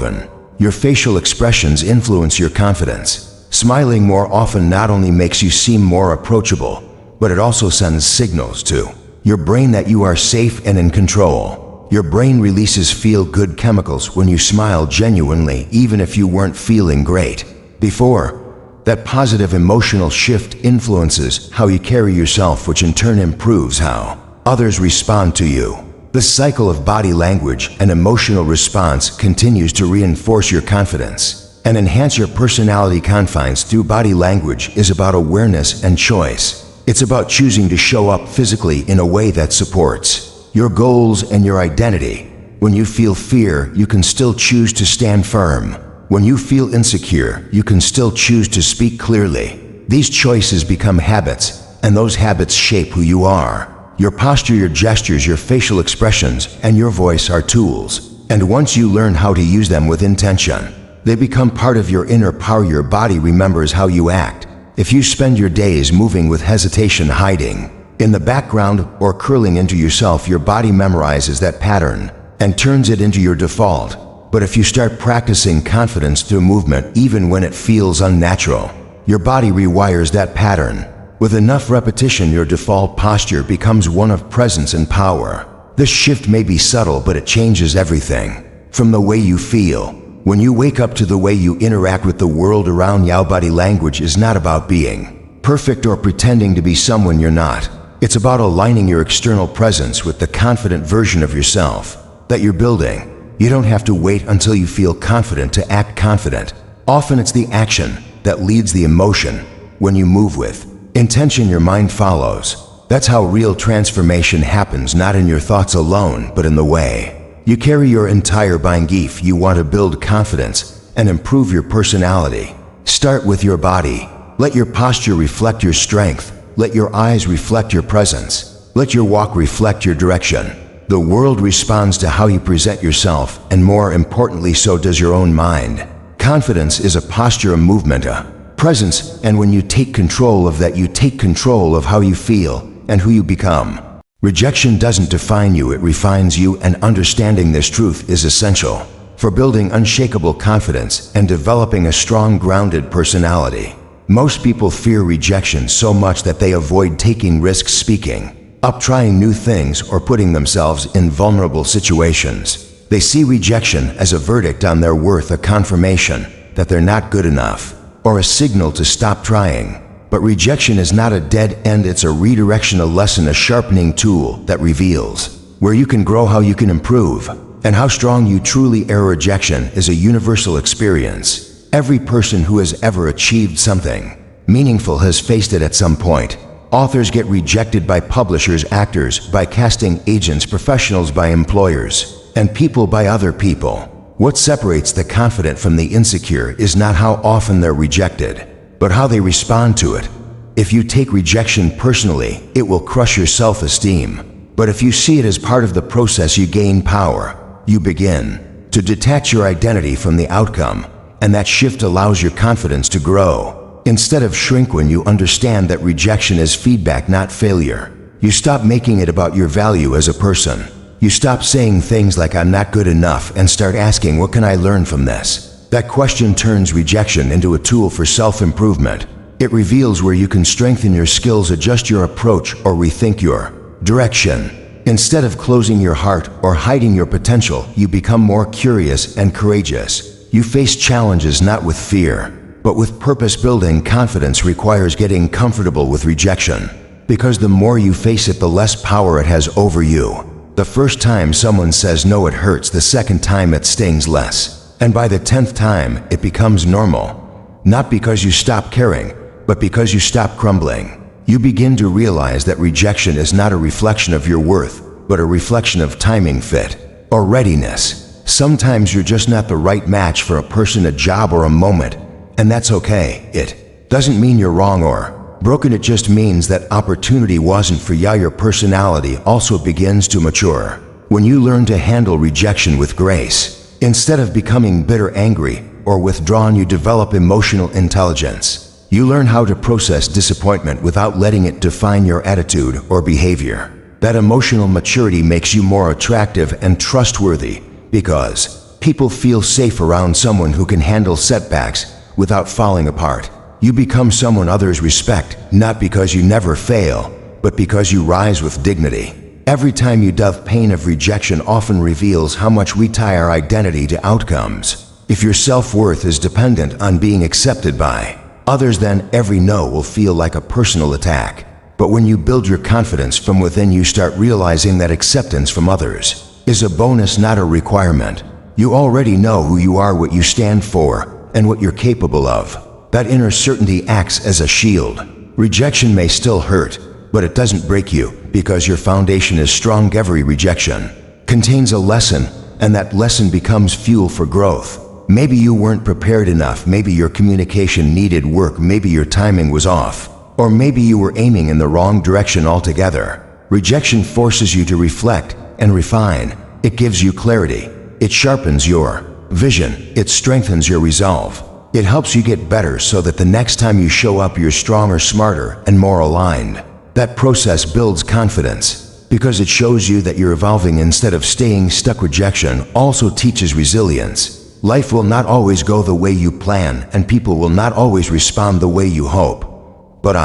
Your facial expressions influence your confidence. Smiling more often not only makes you seem more approachable, but it also sends signals to your brain that you are safe and in control. Your brain releases feel-good chemicals when you smile genuinely, even if you weren't feeling great before. That positive emotional shift influences how you carry yourself, which in turn improves how others respond to you. This cycle of body language and emotional response continues to reinforce your confidence and enhance your personality. Confidence through body language is about awareness and choice. It's about choosing to show up physically in a way that supports your goals and your identity. When you feel fear, you can still choose to stand firm. When you feel insecure, you can still choose to speak clearly. These choices become habits, and those habits shape who you are. Your posture, your gestures, your facial expressions, and your voice are tools. And once you learn how to use them with intention, they become part of your inner power. Your body remembers how you act. If you spend your days moving with hesitation, hiding in the background, or curling into yourself, your body memorizes that pattern and turns it into your default. But if you start practicing confidence through movement, even when it feels unnatural, your body rewires that pattern. With enough repetition, your default posture becomes one of presence and power. This shift may be subtle, but it changes everything. From the way you feel when you wake up to the way you interact with the world around you. Body language is not about being perfect or pretending to be someone you're not. It's about aligning your external presence with the confident version of yourself that you're building. You don't have to wait until you feel confident to act confident. Often it's the action that leads the emotion. When you move with intention, your mind follows. That's how real transformation happens, not in your thoughts alone, but in the way you carry your entire being. If you want to build confidence and improve your personality, start with your body. Let your posture reflect your strength. Let your eyes reflect your presence. Let your walk reflect your direction. The world responds to how you present yourself, and more importantly, so does your own mind. Confidence is a posture, a movement, a presence, and when you take control of that, you take control of how you feel and who you become. Rejection doesn't define you, it refines you, and understanding this truth is essential for building unshakable confidence and developing a strong, grounded personality. Most people fear rejection so much that they avoid taking risks, speaking up, trying new things, or putting themselves in vulnerable situations. They see rejection as a verdict on their worth, a confirmation that they're not good enough, or a signal to stop trying. But rejection is not a dead end, it's a redirection, a lesson, a sharpening tool that reveals where you can grow, how you can improve, and how strong you truly are. Rejection is a universal experience. Every person who has ever achieved something meaningful has faced it at some point. Authors get rejected by publishers, actors by casting agents, professionals by employers, and people by other people. What separates the confident from the insecure is not how often they're rejected, but how they respond to it. If you take rejection personally, it will crush your self-esteem. But if you see it as part of the process, you gain power. You begin to detach your identity from the outcome, and that shift allows your confidence to grow instead of shrink. When you understand that rejection is feedback, not failure, you stop making it about your value as a person. You stop saying things like "I'm not good enough" and start asking, "What can I learn from this?" That question turns rejection into a tool for self-improvement. It reveals where you can strengthen your skills, adjust your approach, or rethink your direction. Instead of closing your heart or hiding your potential, you become more curious and courageous. You face challenges not with fear, but with purpose. Building confidence requires getting comfortable with rejection, because the more you face it, the less power it has over you. The first time someone says no, it hurts. The second time, it stings less. And by the 10th time, it becomes normal. Not because you stop caring, but because you stop crumbling. you begin to realize that rejection is not a reflection of your worth, but a reflection of timing, fit, or readiness. Sometimes you're just not the right match for a person, a job, or a moment, and that's okay. It doesn't mean you're wrong or broken, it just means that opportunity wasn't for you. Your personality also begins to mature when you learn to handle rejection with grace. Instead of becoming bitter, angry, or withdrawn, you develop emotional intelligence. You learn how to process disappointment without letting it define your attitude or behavior. That emotional maturity makes you more attractive and trustworthy because people feel safe around someone who can handle setbacks without falling apart. You become someone others respect, not because you never fail, but because you rise with dignity. Every time you dive, pain of rejection often reveals how much we tie our identity to outcomes. If your self-worth is dependent on being accepted by others, then every no will feel like a personal attack. But when you build your confidence from within, you start realizing that acceptance from others is a bonus, not a requirement. You already know who you are, what you stand for, and what you're capable of. That inner certainty acts as a shield. Rejection may still hurt, but it doesn't break you because your foundation is strong. Every rejection contains a lesson, and that lesson becomes fuel for growth. Maybe you weren't prepared enough, maybe your communication needed work, maybe your timing was off, or maybe you were aiming in the wrong direction altogether. Rejection forces you to reflect and refine. It gives you clarity. It sharpens your vision. It strengthens your resolve. It helps you get better so that the next time you show up, you're stronger, smarter, and more aligned. That process builds confidence because it shows you that you're evolving instead of staying stuck. Rejection also teaches resilience. Life will not always go the way you plan, and people will not always respond the way you hope. But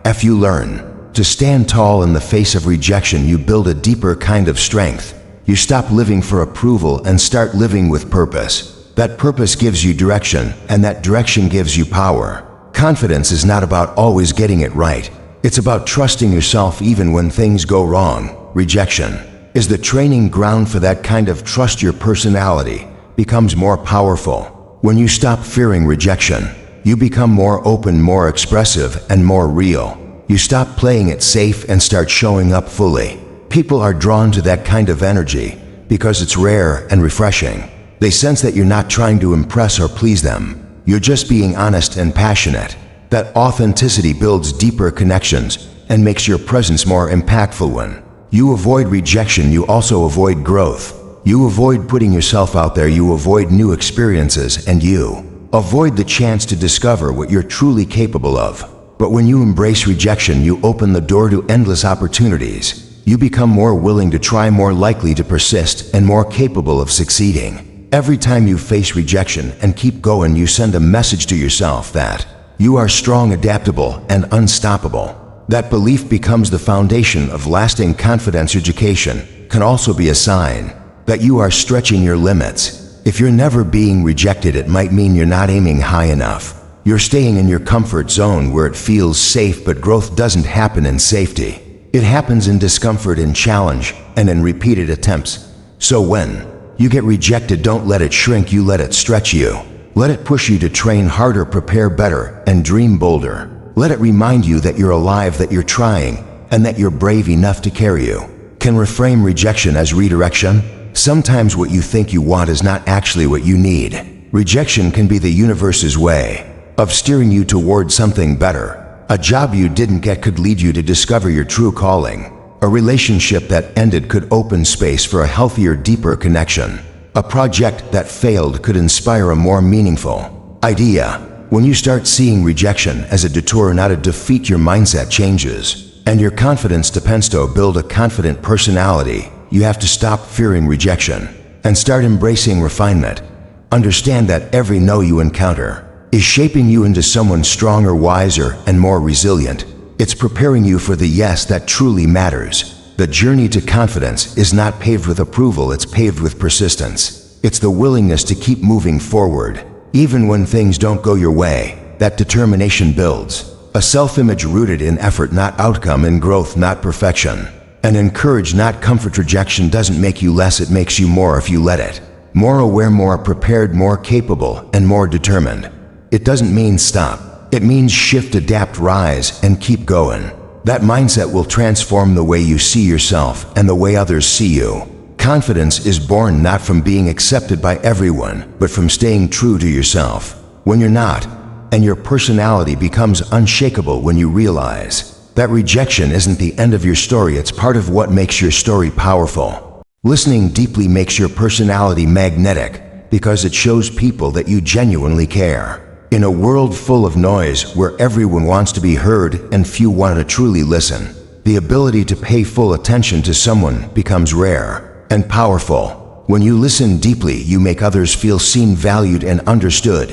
if you learn to stand tall in the face of rejection, you build a deeper kind of strength. You stop living for approval and start living with purpose. That purpose gives you direction, and that direction gives you power. Confidence is not about always getting it right. It's about trusting yourself even when things go wrong. Rejection is the training ground for that kind of trust. Your personality becomes more powerful. When you stop fearing rejection, you become more open, more expressive, and more real. You stop playing it safe and start showing up fully. People are drawn to that kind of energy because it's rare and refreshing. They sense that you're not trying to impress or please them. You're just being honest and passionate. That authenticity builds deeper connections and makes your presence more impactful. When you avoid rejection, you also avoid growth. You avoid putting yourself out there, you avoid new experiences, and you avoid the chance to discover what you're truly capable of. But when you embrace rejection, you open the door to endless opportunities. You become more willing to try, more likely to persist, and more capable of succeeding. Every time you face rejection and keep going, you send a message to yourself that you are strong, adaptable, and unstoppable. That belief becomes the foundation of lasting confidence. Education can also be a sign that you are stretching your limits. If you're never being rejected, it might mean you're not aiming high enough. You're staying in your comfort zone where it feels safe, but growth doesn't happen in safety. It happens in discomfort, in challenge, and in repeated attempts. So when you get rejected, don't let it shrink you, let it stretch you. Let it push you to train harder, prepare better, and dream bolder. Let it remind you that you're alive, that you're trying, and that you're brave enough to carry you. Can reframe rejection as redirection. Sometimes what you think you want is not actually what you need. Rejection can be the universe's way of steering you toward something better. A job you didn't get could lead you to discover your true calling. A relationship that ended could open space for a healthier, deeper connection. A project that failed could inspire a more meaningful idea. When you start seeing rejection as a detour, not a defeat, your mindset changes, and your confidence depends. To build a confident personality, you have to stop fearing rejection and start embracing refinement. Understand that every no you encounter is shaping you into someone stronger, wiser, and more resilient. It's preparing you for the yes that truly matters. The journey to confidence is not paved with approval, it's paved with persistence. It's the willingness to keep moving forward, even when things don't go your way. That determination builds a self-image rooted in effort, not outcome, in growth, not perfection, and in courage, not comfort. Rejection doesn't make you less, it makes you more if you let it. More aware, more prepared, more capable, and more determined. It doesn't mean stop. It means shift, adapt, rise, and keep going. That mindset will transform the way you see yourself and the way others see you. Confidence is born not from being accepted by everyone, but from staying true to yourself. When you're not, and your personality becomes unshakable when you realize that rejection isn't the end of your story, it's part of what makes your story powerful. Listening deeply makes your personality magnetic because it shows people that you genuinely care. In a world full of noise where everyone wants to be heard and few want to truly listen, the ability to pay full attention to someone becomes rare and powerful. When you listen deeply, you make others feel seen, valued, and understood,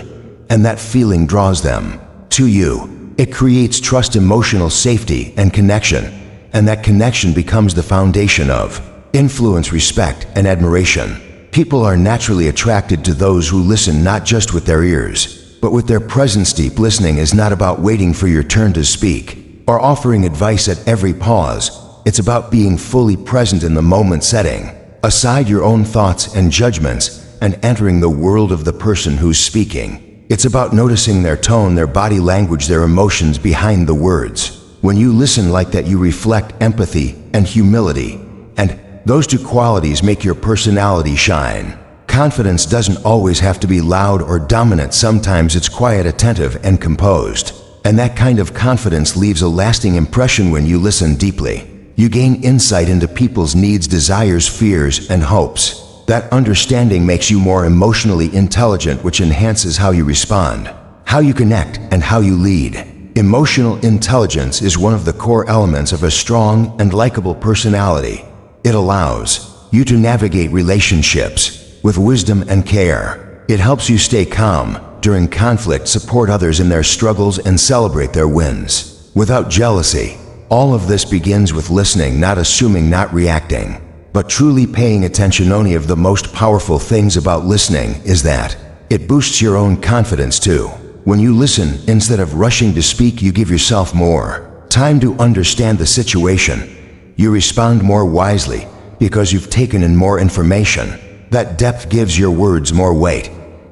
and that feeling draws them to you. It creates trust, emotional safety, and connection, and that connection becomes the foundation of influence, respect, and admiration. People are naturally attracted to those who listen not just with their ears, but with their presence. Deep listening is not about waiting for your turn to speak or offering advice at every pause. It's about being fully present in the moment, setting aside your own thoughts and judgments and entering the world of the person who's speaking. It's about noticing their tone, their body language, their emotions behind the words. When you listen like that, you reflect empathy and humility, and those two qualities make your personality shine. Confidence doesn't always have to be loud or dominant. Sometimes it's quiet, attentive, and composed. And that kind of confidence leaves a lasting impression. When you listen deeply, you gain insight into people's needs, desires, fears, and hopes. That understanding makes you more emotionally intelligent, which enhances how you respond, how you connect, and how you lead. Emotional intelligence is one of the core elements of a strong and likable personality. It allows you to navigate relationships with wisdom and care. It helps you stay calm during conflict, support others in their struggles, and celebrate their wins without jealousy. All of this begins with listening, not assuming, not reacting, but truly paying attention. One of the most powerful things about listening is that it boosts your own confidence too. When you listen, instead of rushing to speak, you give yourself more time to understand the situation. You respond more wisely because you've taken in more information. That depth gives your words more weight.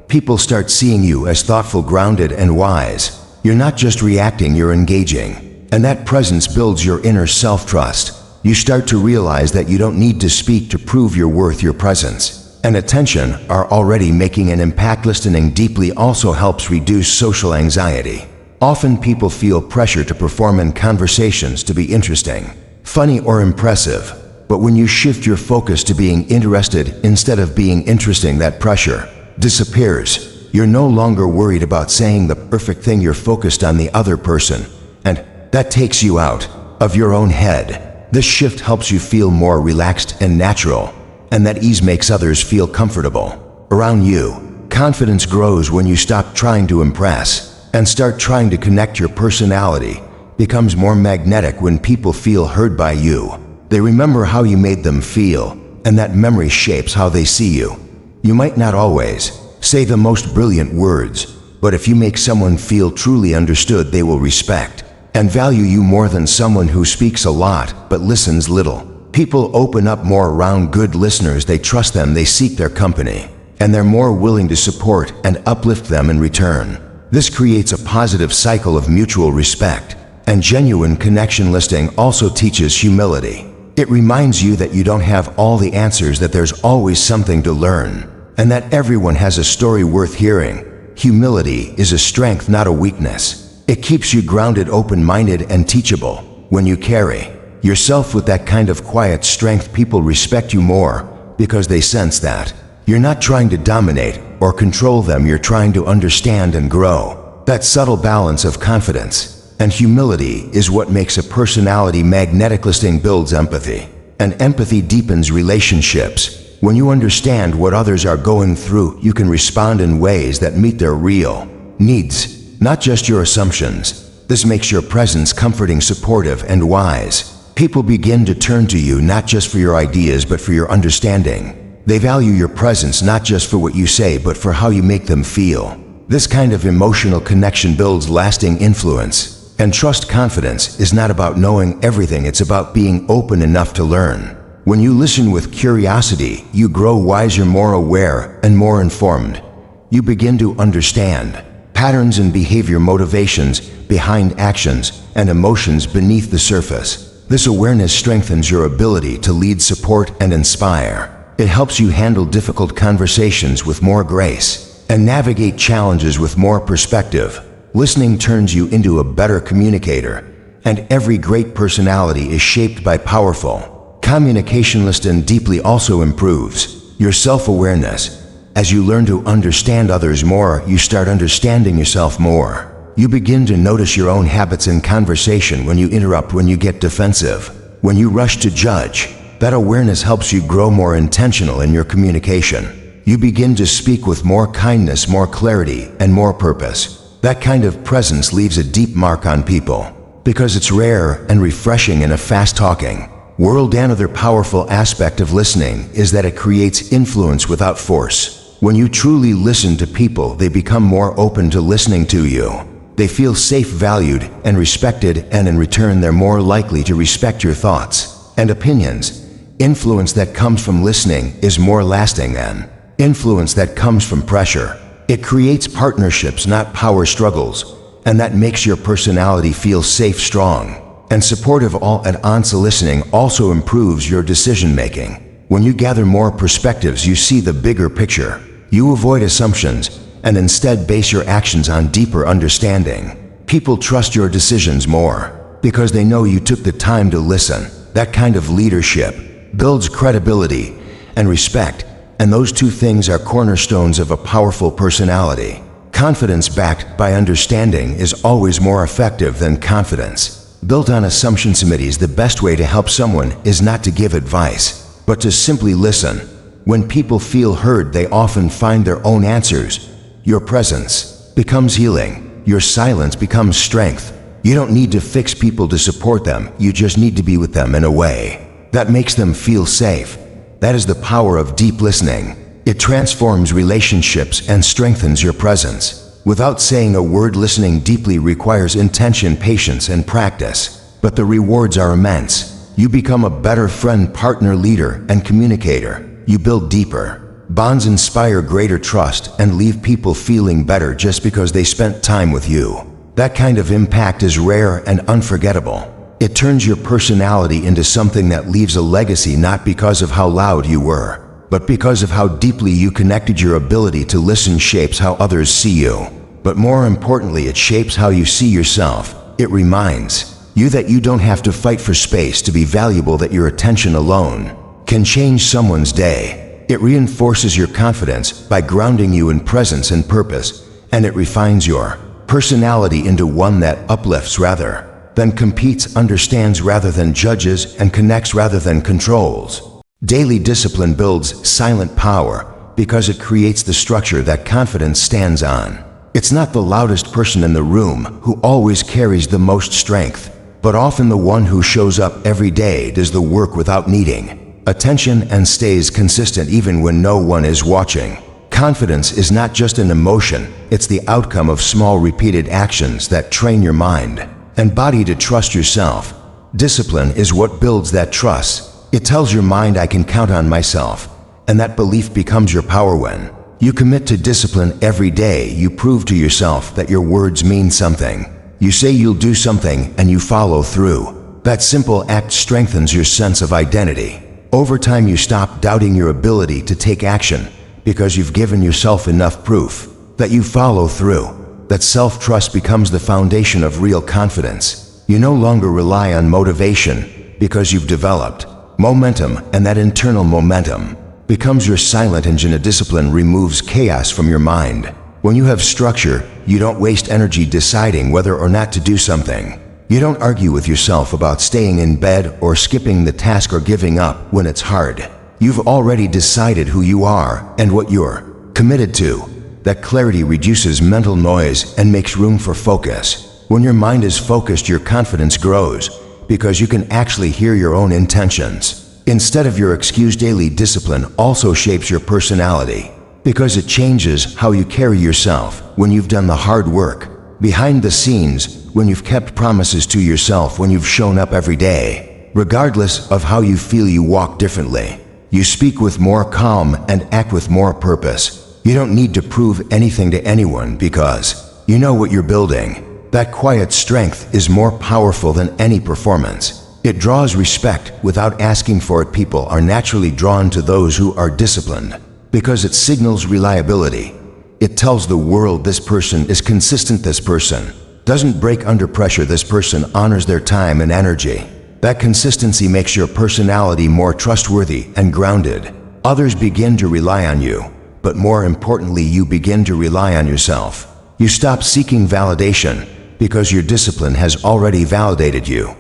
People start seeing you as thoughtful, grounded, and wise. You're not just reacting, you're engaging. And that presence builds your inner self-trust. You start to realize that you don't need to speak to prove your worth. Your presence and attention are already making an impact. Listening deeply also helps reduce social anxiety. Often people feel pressure to perform in conversations, to be interesting, funny, or impressive. But when you shift your focus to being interested instead of being interesting, that pressure disappears. You're no longer worried about saying the perfect thing. You're focused on the other person, and that takes you out of your own head. This shift helps you feel more relaxed and natural, and that ease makes others feel comfortable around you. Confidence grows when you stop trying to impress and start trying to connect. Your personality becomes more magnetic when people feel heard by you. They remember how you made them feel, and that memory shapes how they see you. You might not always say the most brilliant words, but if you make someone feel truly understood, they will respect and value you more than someone who speaks a lot but listens little. People open up more around good listeners. They trust them, they seek their company, and they're more willing to support and uplift them in return. This creates a positive cycle of mutual respect and genuine connection. Listening also teaches humility. It reminds you that you don't have all the answers, that there's always something to learn, and that everyone has a story worth hearing. Humility is a strength, not a weakness. It keeps you grounded, open-minded, and teachable. When you carry yourself with that kind of quiet strength, people respect you more because they sense that you're not trying to dominate or control them. You're trying to understand and grow. That subtle balance of confidence and humility is what makes a personality magnetic. Listening builds empathy, and empathy deepens relationships. When you understand what others are going through, you can respond in ways that meet their real needs, not just your assumptions. This makes your presence comforting, supportive, and wise. People begin to turn to you not just for your ideas but for your understanding. They value your presence not just for what you say but for how you make them feel. This kind of emotional connection builds lasting influence and trust. Confidence is not about knowing everything, it's about being open enough to learn. When you listen with curiosity, you grow wiser, more aware, and more informed. You begin to understand patterns in behavior, motivations behind actions, and emotions beneath the surface. This awareness strengthens your ability to lead, support, and inspire. It helps you handle difficult conversations with more grace and navigate challenges with more perspective. Listening turns you into a better communicator, and every great personality is shaped by powerful communication. Listen deeply also improves your self-awareness. As you learn to understand others more, you start understanding yourself more. You begin to notice your own habits in conversation, when you interrupt, when you get defensive, when you rush to judge. That awareness helps you grow more intentional in your communication. You begin to speak with more kindness, more clarity, and more purpose. That kind of presence leaves a deep mark on people, because it's rare and refreshing in a fast-talking world. Another powerful aspect of listening is that it creates influence without force. When you truly listen to people, they become more open to listening to you. They feel safe, valued, and respected, and in return they're more likely to respect your thoughts and opinions. Influence that comes from listening is more lasting than influence that comes from pressure. It creates partnerships, not power struggles, and that makes your personality feel safe, strong, and supportive. All at once. Listening also improves your decision-making. When you gather more perspectives, you see the bigger picture. You avoid assumptions and instead base your actions on deeper understanding. People trust your decisions more because they know you took the time to listen. That kind of leadership builds credibility and respect, and those two things are cornerstones of a powerful personality. Confidence backed by understanding is always more effective than confidence built on assumptions. The best way to help someone is not to give advice, but to simply listen. When people feel heard, they often find their own answers. Your presence becomes healing. Your silence becomes strength. You don't need to fix people to support them. You just need to be with them in a way that makes them feel safe. That is the power of deep listening. It transforms relationships and strengthens your presence. Without saying a word, listening deeply requires intention, patience, and practice. But the rewards are immense. You become a better friend, partner, leader, and communicator. You build deeper bonds, inspire greater trust, and leave people feeling better just because they spent time with you. That kind of impact is rare and unforgettable. It turns your personality into something that leaves a legacy, not because of how loud you were, but because of how deeply you connected. Your ability to listen shapes how others see you, but more importantly, it shapes how you see yourself. It reminds you that you don't have to fight for space to be valuable, that your attention alone can change someone's day. It reinforces your confidence by grounding you in presence and purpose, and it refines your personality into one that uplifts rather than competes, understands rather than judges, and connects rather than controls. Daily discipline builds silent power because it creates the structure that confidence stands on. It's not the loudest person in the room who always carries the most strength, but often the one who shows up every day, does the work without needing attention, and stays consistent even when no one is watching. Confidence is not just an emotion, it's the outcome of small repeated actions that train your mind and body to trust yourself. Discipline is what builds that trust. It tells your mind, I can count on myself, and that belief becomes your power. When you commit to discipline every day, you prove to yourself that your words mean something. You say you'll do something and you follow through. That simple act strengthens your sense of identity. Over time, you stop doubting your ability to take action because you've given yourself enough proof that you follow through. That self-trust becomes the foundation of real confidence. You no longer rely on motivation because you've developed momentum, and that internal momentum becomes your silent engine. Discipline removes chaos from your mind. When you have structure, you don't waste energy deciding whether or not to do something. You don't argue with yourself about staying in bed or skipping the task or giving up when it's hard. You've already decided who you are and what you're committed to. That clarity reduces mental noise and makes room for focus. When your mind is focused, your confidence grows because you can actually hear your own intentions instead of your excuse. Daily discipline also shapes your personality because it changes how you carry yourself. When you've done the hard work behind the scenes, when you've kept promises to yourself, when you've shown up every day, regardless of how you feel, you walk differently. You speak with more calm and act with more purpose. You don't need to prove anything to anyone because You know what you're building. That quiet strength is more powerful than any performance. It draws respect without asking for it. People are naturally drawn to those who are disciplined because it signals reliability. It tells the world this person is consistent, this person doesn't break under pressure, this person honors their time and energy. That consistency makes your personality more trustworthy and grounded. Others begin to rely on you, but more importantly, you begin to rely on yourself. You stop seeking validation because your discipline has already validated you.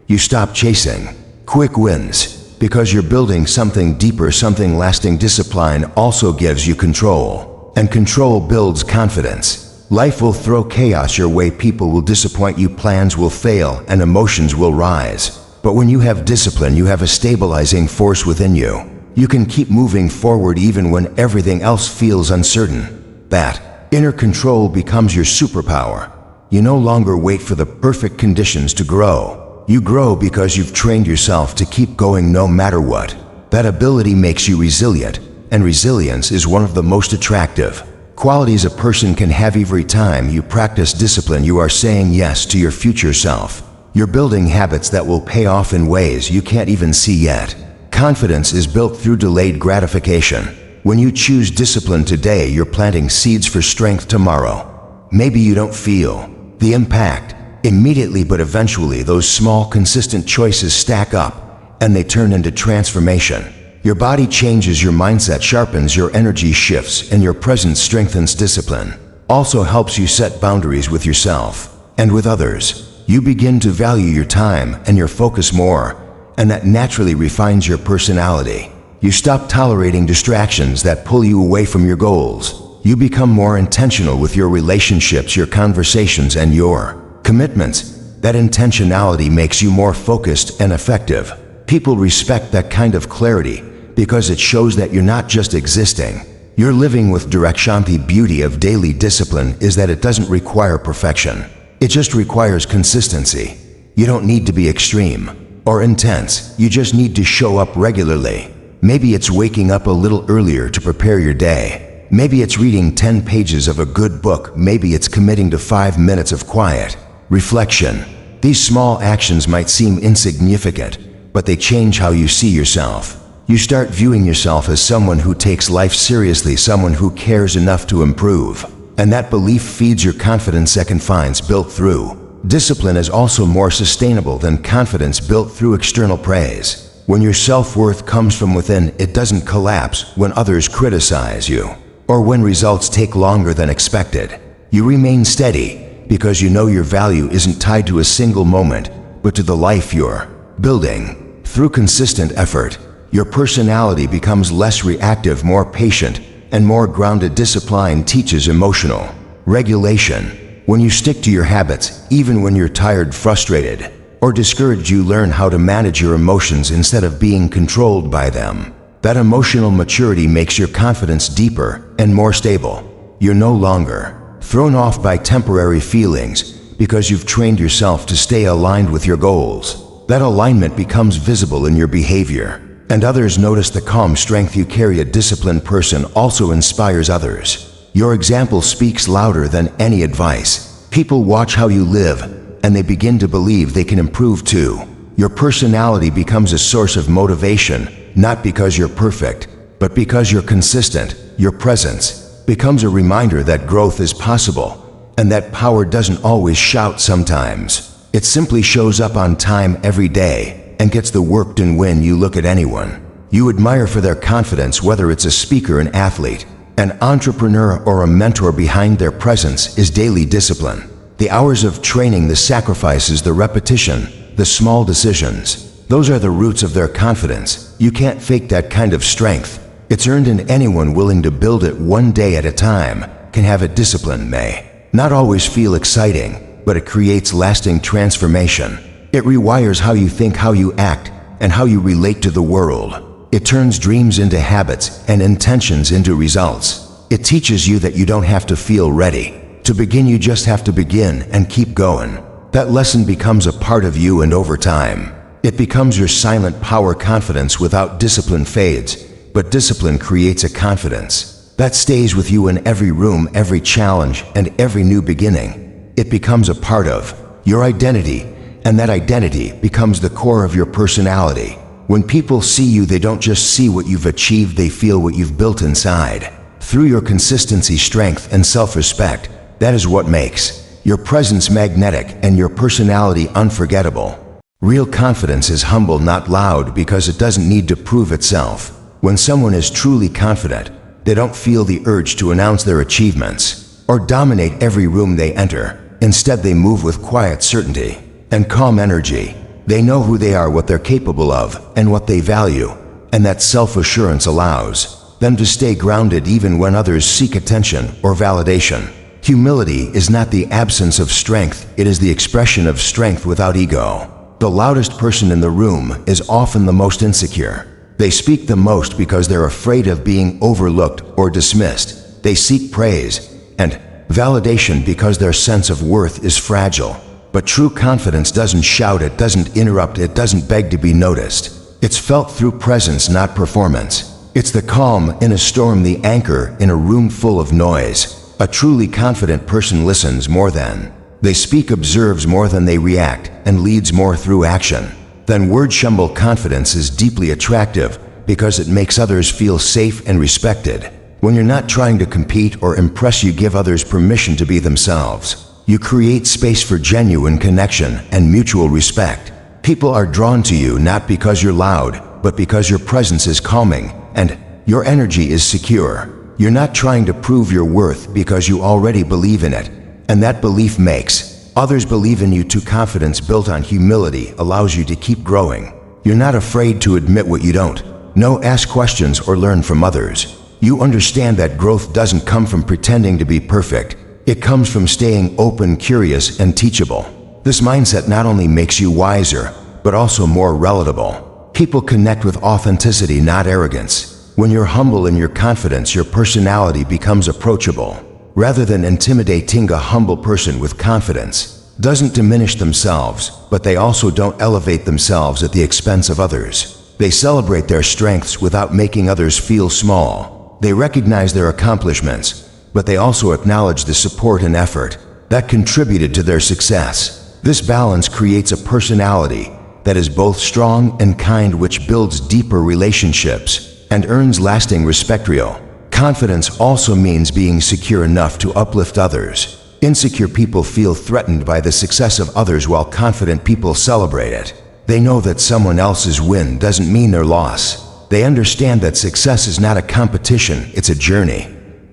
You stop chasing quick wins because you're building something deeper, something lasting. Discipline also gives you control, and control builds confidence. Life will throw chaos your way, people will disappoint you, plans will fail, and emotions will rise. But when you have discipline, you have a stabilizing force within you. You can keep moving forward even when everything else feels uncertain. That inner control becomes your superpower. You no longer wait for the perfect conditions to grow. You grow because you've trained yourself to keep going no matter what. That ability makes you resilient, and resilience is one of the most attractive qualities a person can have. Every time you practice discipline, you are saying yes to your future self. You're building habits that will pay off in ways you can't even see yet. Confidence is built through delayed gratification. When you choose discipline today, you're planting seeds for strength tomorrow. Maybe you don't feel the impact immediately, but eventually those small, consistent choices stack up and they turn into transformation. Your body changes, your mindset sharpens, your energy shifts, and your presence strengthens. Discipline also helps you set boundaries with yourself and with others. You begin to value your time and your focus more, and that naturally refines your personality. You stop tolerating distractions that pull you away from your goals. You become more intentional with your relationships, your conversations, and your commitments. That intentionality makes you more focused and effective. People respect that kind of clarity because it shows that you're not just existing, you're living with direction. The beauty of daily discipline is that it doesn't require perfection. It just requires consistency. You don't need to be extreme or intense, you just need to show up regularly. Maybe it's waking up a little earlier to prepare your day. Maybe it's reading 10 pages of a good book. Maybe it's committing to 5 minutes of quiet reflection. These small actions might seem insignificant, but they change how you see yourself. You start viewing yourself as someone who takes life seriously, someone who cares enough to improve. And that belief feeds your confidence. Second, finds built through discipline is also more sustainable than confidence built through external praise. When your self-worth comes from within, it doesn't collapse when others criticize you or when results take longer than expected. You remain steady because you know your value isn't tied to a single moment, but to the life you're building. Through consistent effort, your personality becomes less reactive, more patient, and more grounded. Discipline teaches emotional regulation. When you stick to your habits, even when you're tired, frustrated, or discouraged, you learn how to manage your emotions instead of being controlled by them. That emotional maturity makes your confidence deeper and more stable. You're no longer thrown off by temporary feelings because you've trained yourself to stay aligned with your goals. That alignment becomes visible in your behavior, and others notice the calm strength you carry. A disciplined person also inspires others. Your example speaks louder than any advice. People watch how you live, and they begin to believe they can improve too. Your personality becomes a source of motivation, not because you're perfect, but because you're consistent. Your presence becomes a reminder that growth is possible, and that power doesn't always shout. Sometimes it simply shows up on time every day and gets the work done. When you look at anyone you admire for their confidence, whether it's a speaker, an athlete, an entrepreneur, or a mentor, behind their presence is daily discipline. The hours of training, the sacrifices, the repetition, the small decisions, those are the roots of their confidence. You can't fake that kind of strength. It's earned, and anyone willing to build it one day at a time can have it. Discipline may not always feel exciting, but it creates lasting transformation. It rewires how you think, how you act, and how you relate to the world. It turns dreams into habits and intentions into results. It teaches you that you don't have to feel ready to begin, you just have to begin and keep going. That lesson becomes a part of you, and over time, it becomes your silent power. Confidence without discipline fades, but discipline creates a confidence that stays with you in every room, every challenge, and every new beginning. It becomes a part of your identity, and that identity becomes the core of your personality. When people see you, they don't just see what you've achieved, they feel what you've built inside. Through your consistency, strength, and self-respect, that is what makes your presence magnetic and your personality unforgettable. Real confidence is humble, not loud, because it doesn't need to prove itself. When someone is truly confident, they don't feel the urge to announce their achievements or dominate every room they enter. Instead, they move with quiet certainty and calm energy. They know who they are, what they're capable of, and what they value, and that self-assurance allows them to stay grounded even when others seek attention or validation. Humility is not the absence of strength, it is the expression of strength without ego. The loudest person in the room is often the most insecure. They speak the most because they're afraid of being overlooked or dismissed. They seek praise and validation because their sense of worth is fragile. But true confidence doesn't shout, it doesn't interrupt, it doesn't beg to be noticed. It's felt through presence, not performance. It's the calm in a storm, the anchor in a room full of noise. A truly confident person listens more than they speak, observes more than they react, and leads more through action than words. Humble confidence is deeply attractive because it makes others feel safe and respected. When you're not trying to compete or impress, you give others permission to be themselves. You create space for genuine connection and mutual respect. People are drawn to you not because you're loud, but because your presence is calming and your energy is secure. You're not trying to prove your worth because you already believe in it, and that belief makes others believe in you too. Confidence built on humility allows you to keep growing. You're not afraid to admit what you don't know, ask questions, or learn from others. You understand that growth doesn't come from pretending to be perfect. It comes from staying open, curious, and teachable. This mindset not only makes you wiser, but also more relatable. People connect with authenticity, not arrogance. When you're humble in your confidence, your personality becomes approachable rather than intimidating. A humble person with confidence doesn't diminish themselves, but they also don't elevate themselves at the expense of others. They celebrate their strengths without making others feel small. They recognize their accomplishments, but they also acknowledge the support and effort that contributed to their success. This balance creates a personality that is both strong and kind, which builds deeper relationships and earns lasting respect. Real confidence also means being secure enough to uplift others. Insecure people feel threatened by the success of others, while confident people celebrate it. They know that someone else's win doesn't mean their loss. They understand that success is not a competition, it's a journey.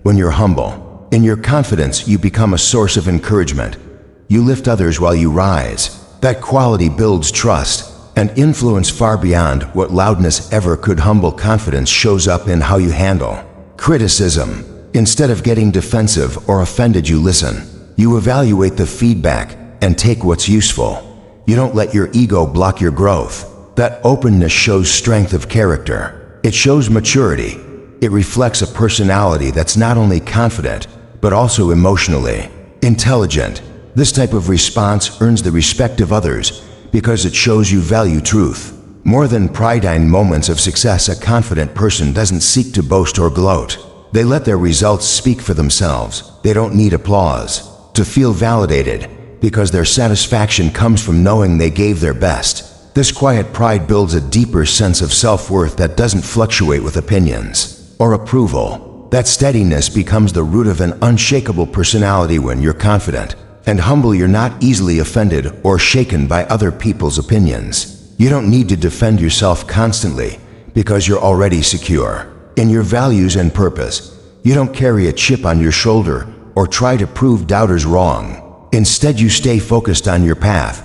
When you're humble in your confidence, you become a source of encouragement. You lift others while you rise. That quality builds trust and influence far beyond what loudness ever could. Humble confidence shows up in how you handle criticism. Instead of getting defensive or offended, you listen. You evaluate the feedback and take what's useful. You don't let your ego block your growth. That openness shows strength of character. It shows maturity. It reflects a personality that's not only confident, but also emotionally intelligent. This type of response earns the respect of others because it shows you value truth more than pride. In moments of success, a confident person doesn't seek to boast or gloat. They let their results speak for themselves. They don't need applause to feel validated because their satisfaction comes from knowing they gave their best. This quiet pride builds a deeper sense of self-worth that doesn't fluctuate with opinions or approval. That steadiness becomes the root of an unshakable personality. When you're confident and humble, you're not easily offended or shaken by other people's opinions. You don't need to defend yourself constantly because you're already secure in your values and purpose. You don't carry a chip on your shoulder or try to prove doubters wrong. Instead, you stay focused on your path.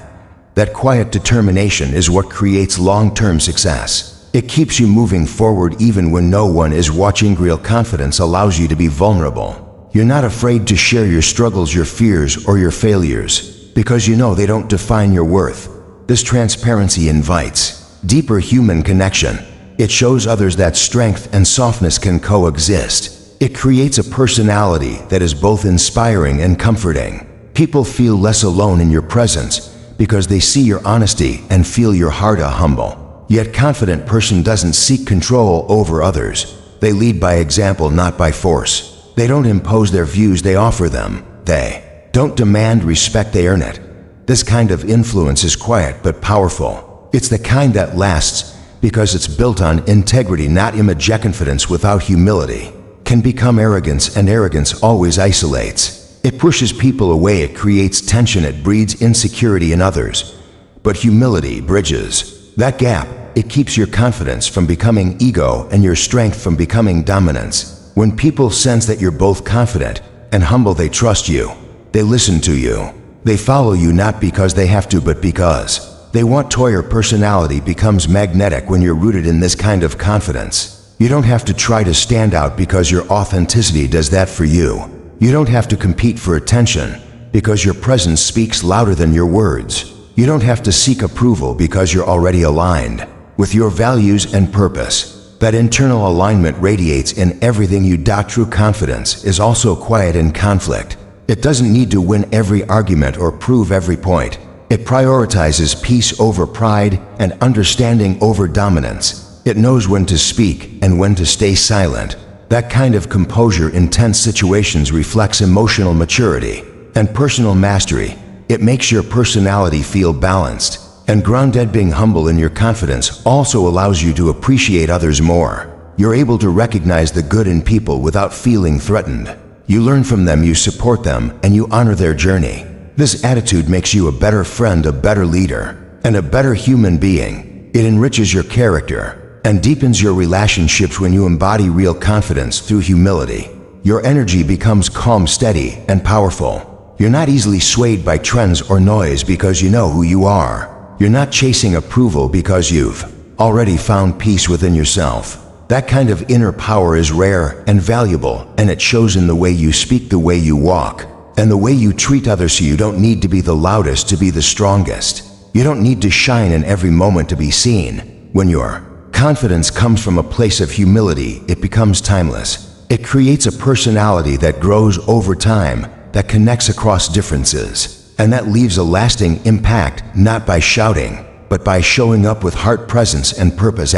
That quiet determination is what creates long-term success. It keeps you moving forward even when no one is watching. Real confidence allows you to be vulnerable. You're not afraid to share your struggles, your fears, or your failures because you know they don't define your worth. This transparency invites deeper human connection. It shows others that strength and softness can coexist. It creates a personality that is both inspiring and comforting. People feel less alone in your presence because they see your honesty and feel your heart. A humble yet confident person doesn't seek control over others. They lead by example, not by force. They don't impose their views, they offer them. They don't demand respect, they earn it. This kind of influence is quiet but powerful. It's the kind that lasts because it's built on integrity, not image. Confidence without humility can become arrogance, and arrogance always isolates. It pushes people away, it creates tension, it breeds insecurity in others. But humility bridges that gap. It keeps your confidence from becoming ego and your strength from becoming dominance. When people sense that you're both confident and humble, they trust you. They listen to you. They follow you not because they have to, but because they want to. Your personality becomes magnetic when you're rooted in this kind of confidence. You don't have to try to stand out because your authenticity does that for you. You don't have to compete for attention because your presence speaks louder than your words. You don't have to seek approval because you're already aligned with your values and purpose. That internal alignment radiates in everything you do. True confidence is also quiet in conflict. It doesn't need to win every argument or prove every point. It prioritizes peace over pride and understanding over dominance. It knows when to speak and when to stay silent. That kind of composure in tense situations reflects emotional maturity and personal mastery. It makes your personality feel balanced and grounded. Being humble in your confidence also allows you to appreciate others more. You're able to recognize the good in people without feeling threatened. You learn from them, you support them, and you honor their journey. This attitude makes you a better friend, a better leader, and a better human being. It enriches your character and deepens your relationships when you embody real confidence through humility. Your energy becomes calm, steady, and powerful. You're not easily swayed by trends or noise because you know who you are. You're not chasing approval because you've already found peace within yourself. That kind of inner power is rare and valuable, and it shows in the way you speak, the way you walk, and the way you treat others. So you don't need to be the loudest to be the strongest. You don't need to shine in every moment to be seen. When your confidence comes from a place of humility, it becomes timeless. It creates a personality that grows over time, that connects across differences, and that leaves a lasting impact, not by shouting, but by showing up with heart, presence, and purpose.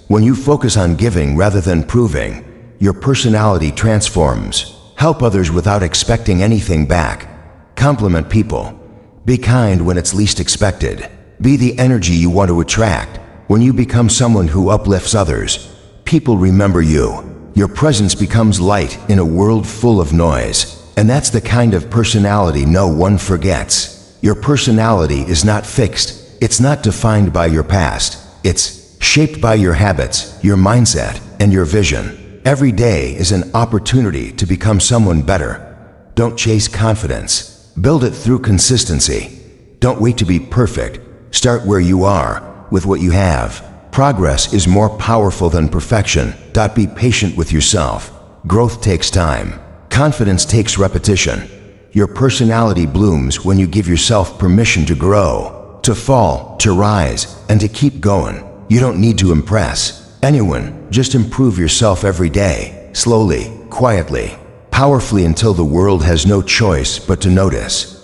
When you focus on giving rather than proving, your personality transforms. Help others without expecting anything back. Compliment people. Be kind when it's least expected. Be the energy you want to attract. When you become someone who uplifts others, people remember you. Your presence becomes light in a world full of noise. And that's the kind of personality no one forgets. Your personality is not fixed. It's not defined by your past. It's shaped by your habits, your mindset, and your vision. Every day is an opportunity to become someone better. Don't chase confidence. Build it through consistency. Don't wait to be perfect. Start where you are, with what you have. Progress is more powerful than perfection. Be patient with yourself. Growth takes time. Confidence takes repetition. Your personality blooms when you give yourself permission to grow, to fall, to rise, and to keep going. You don't need to impress anyone. Just improve yourself every day, slowly, quietly, powerfully, until the world has no choice but to notice.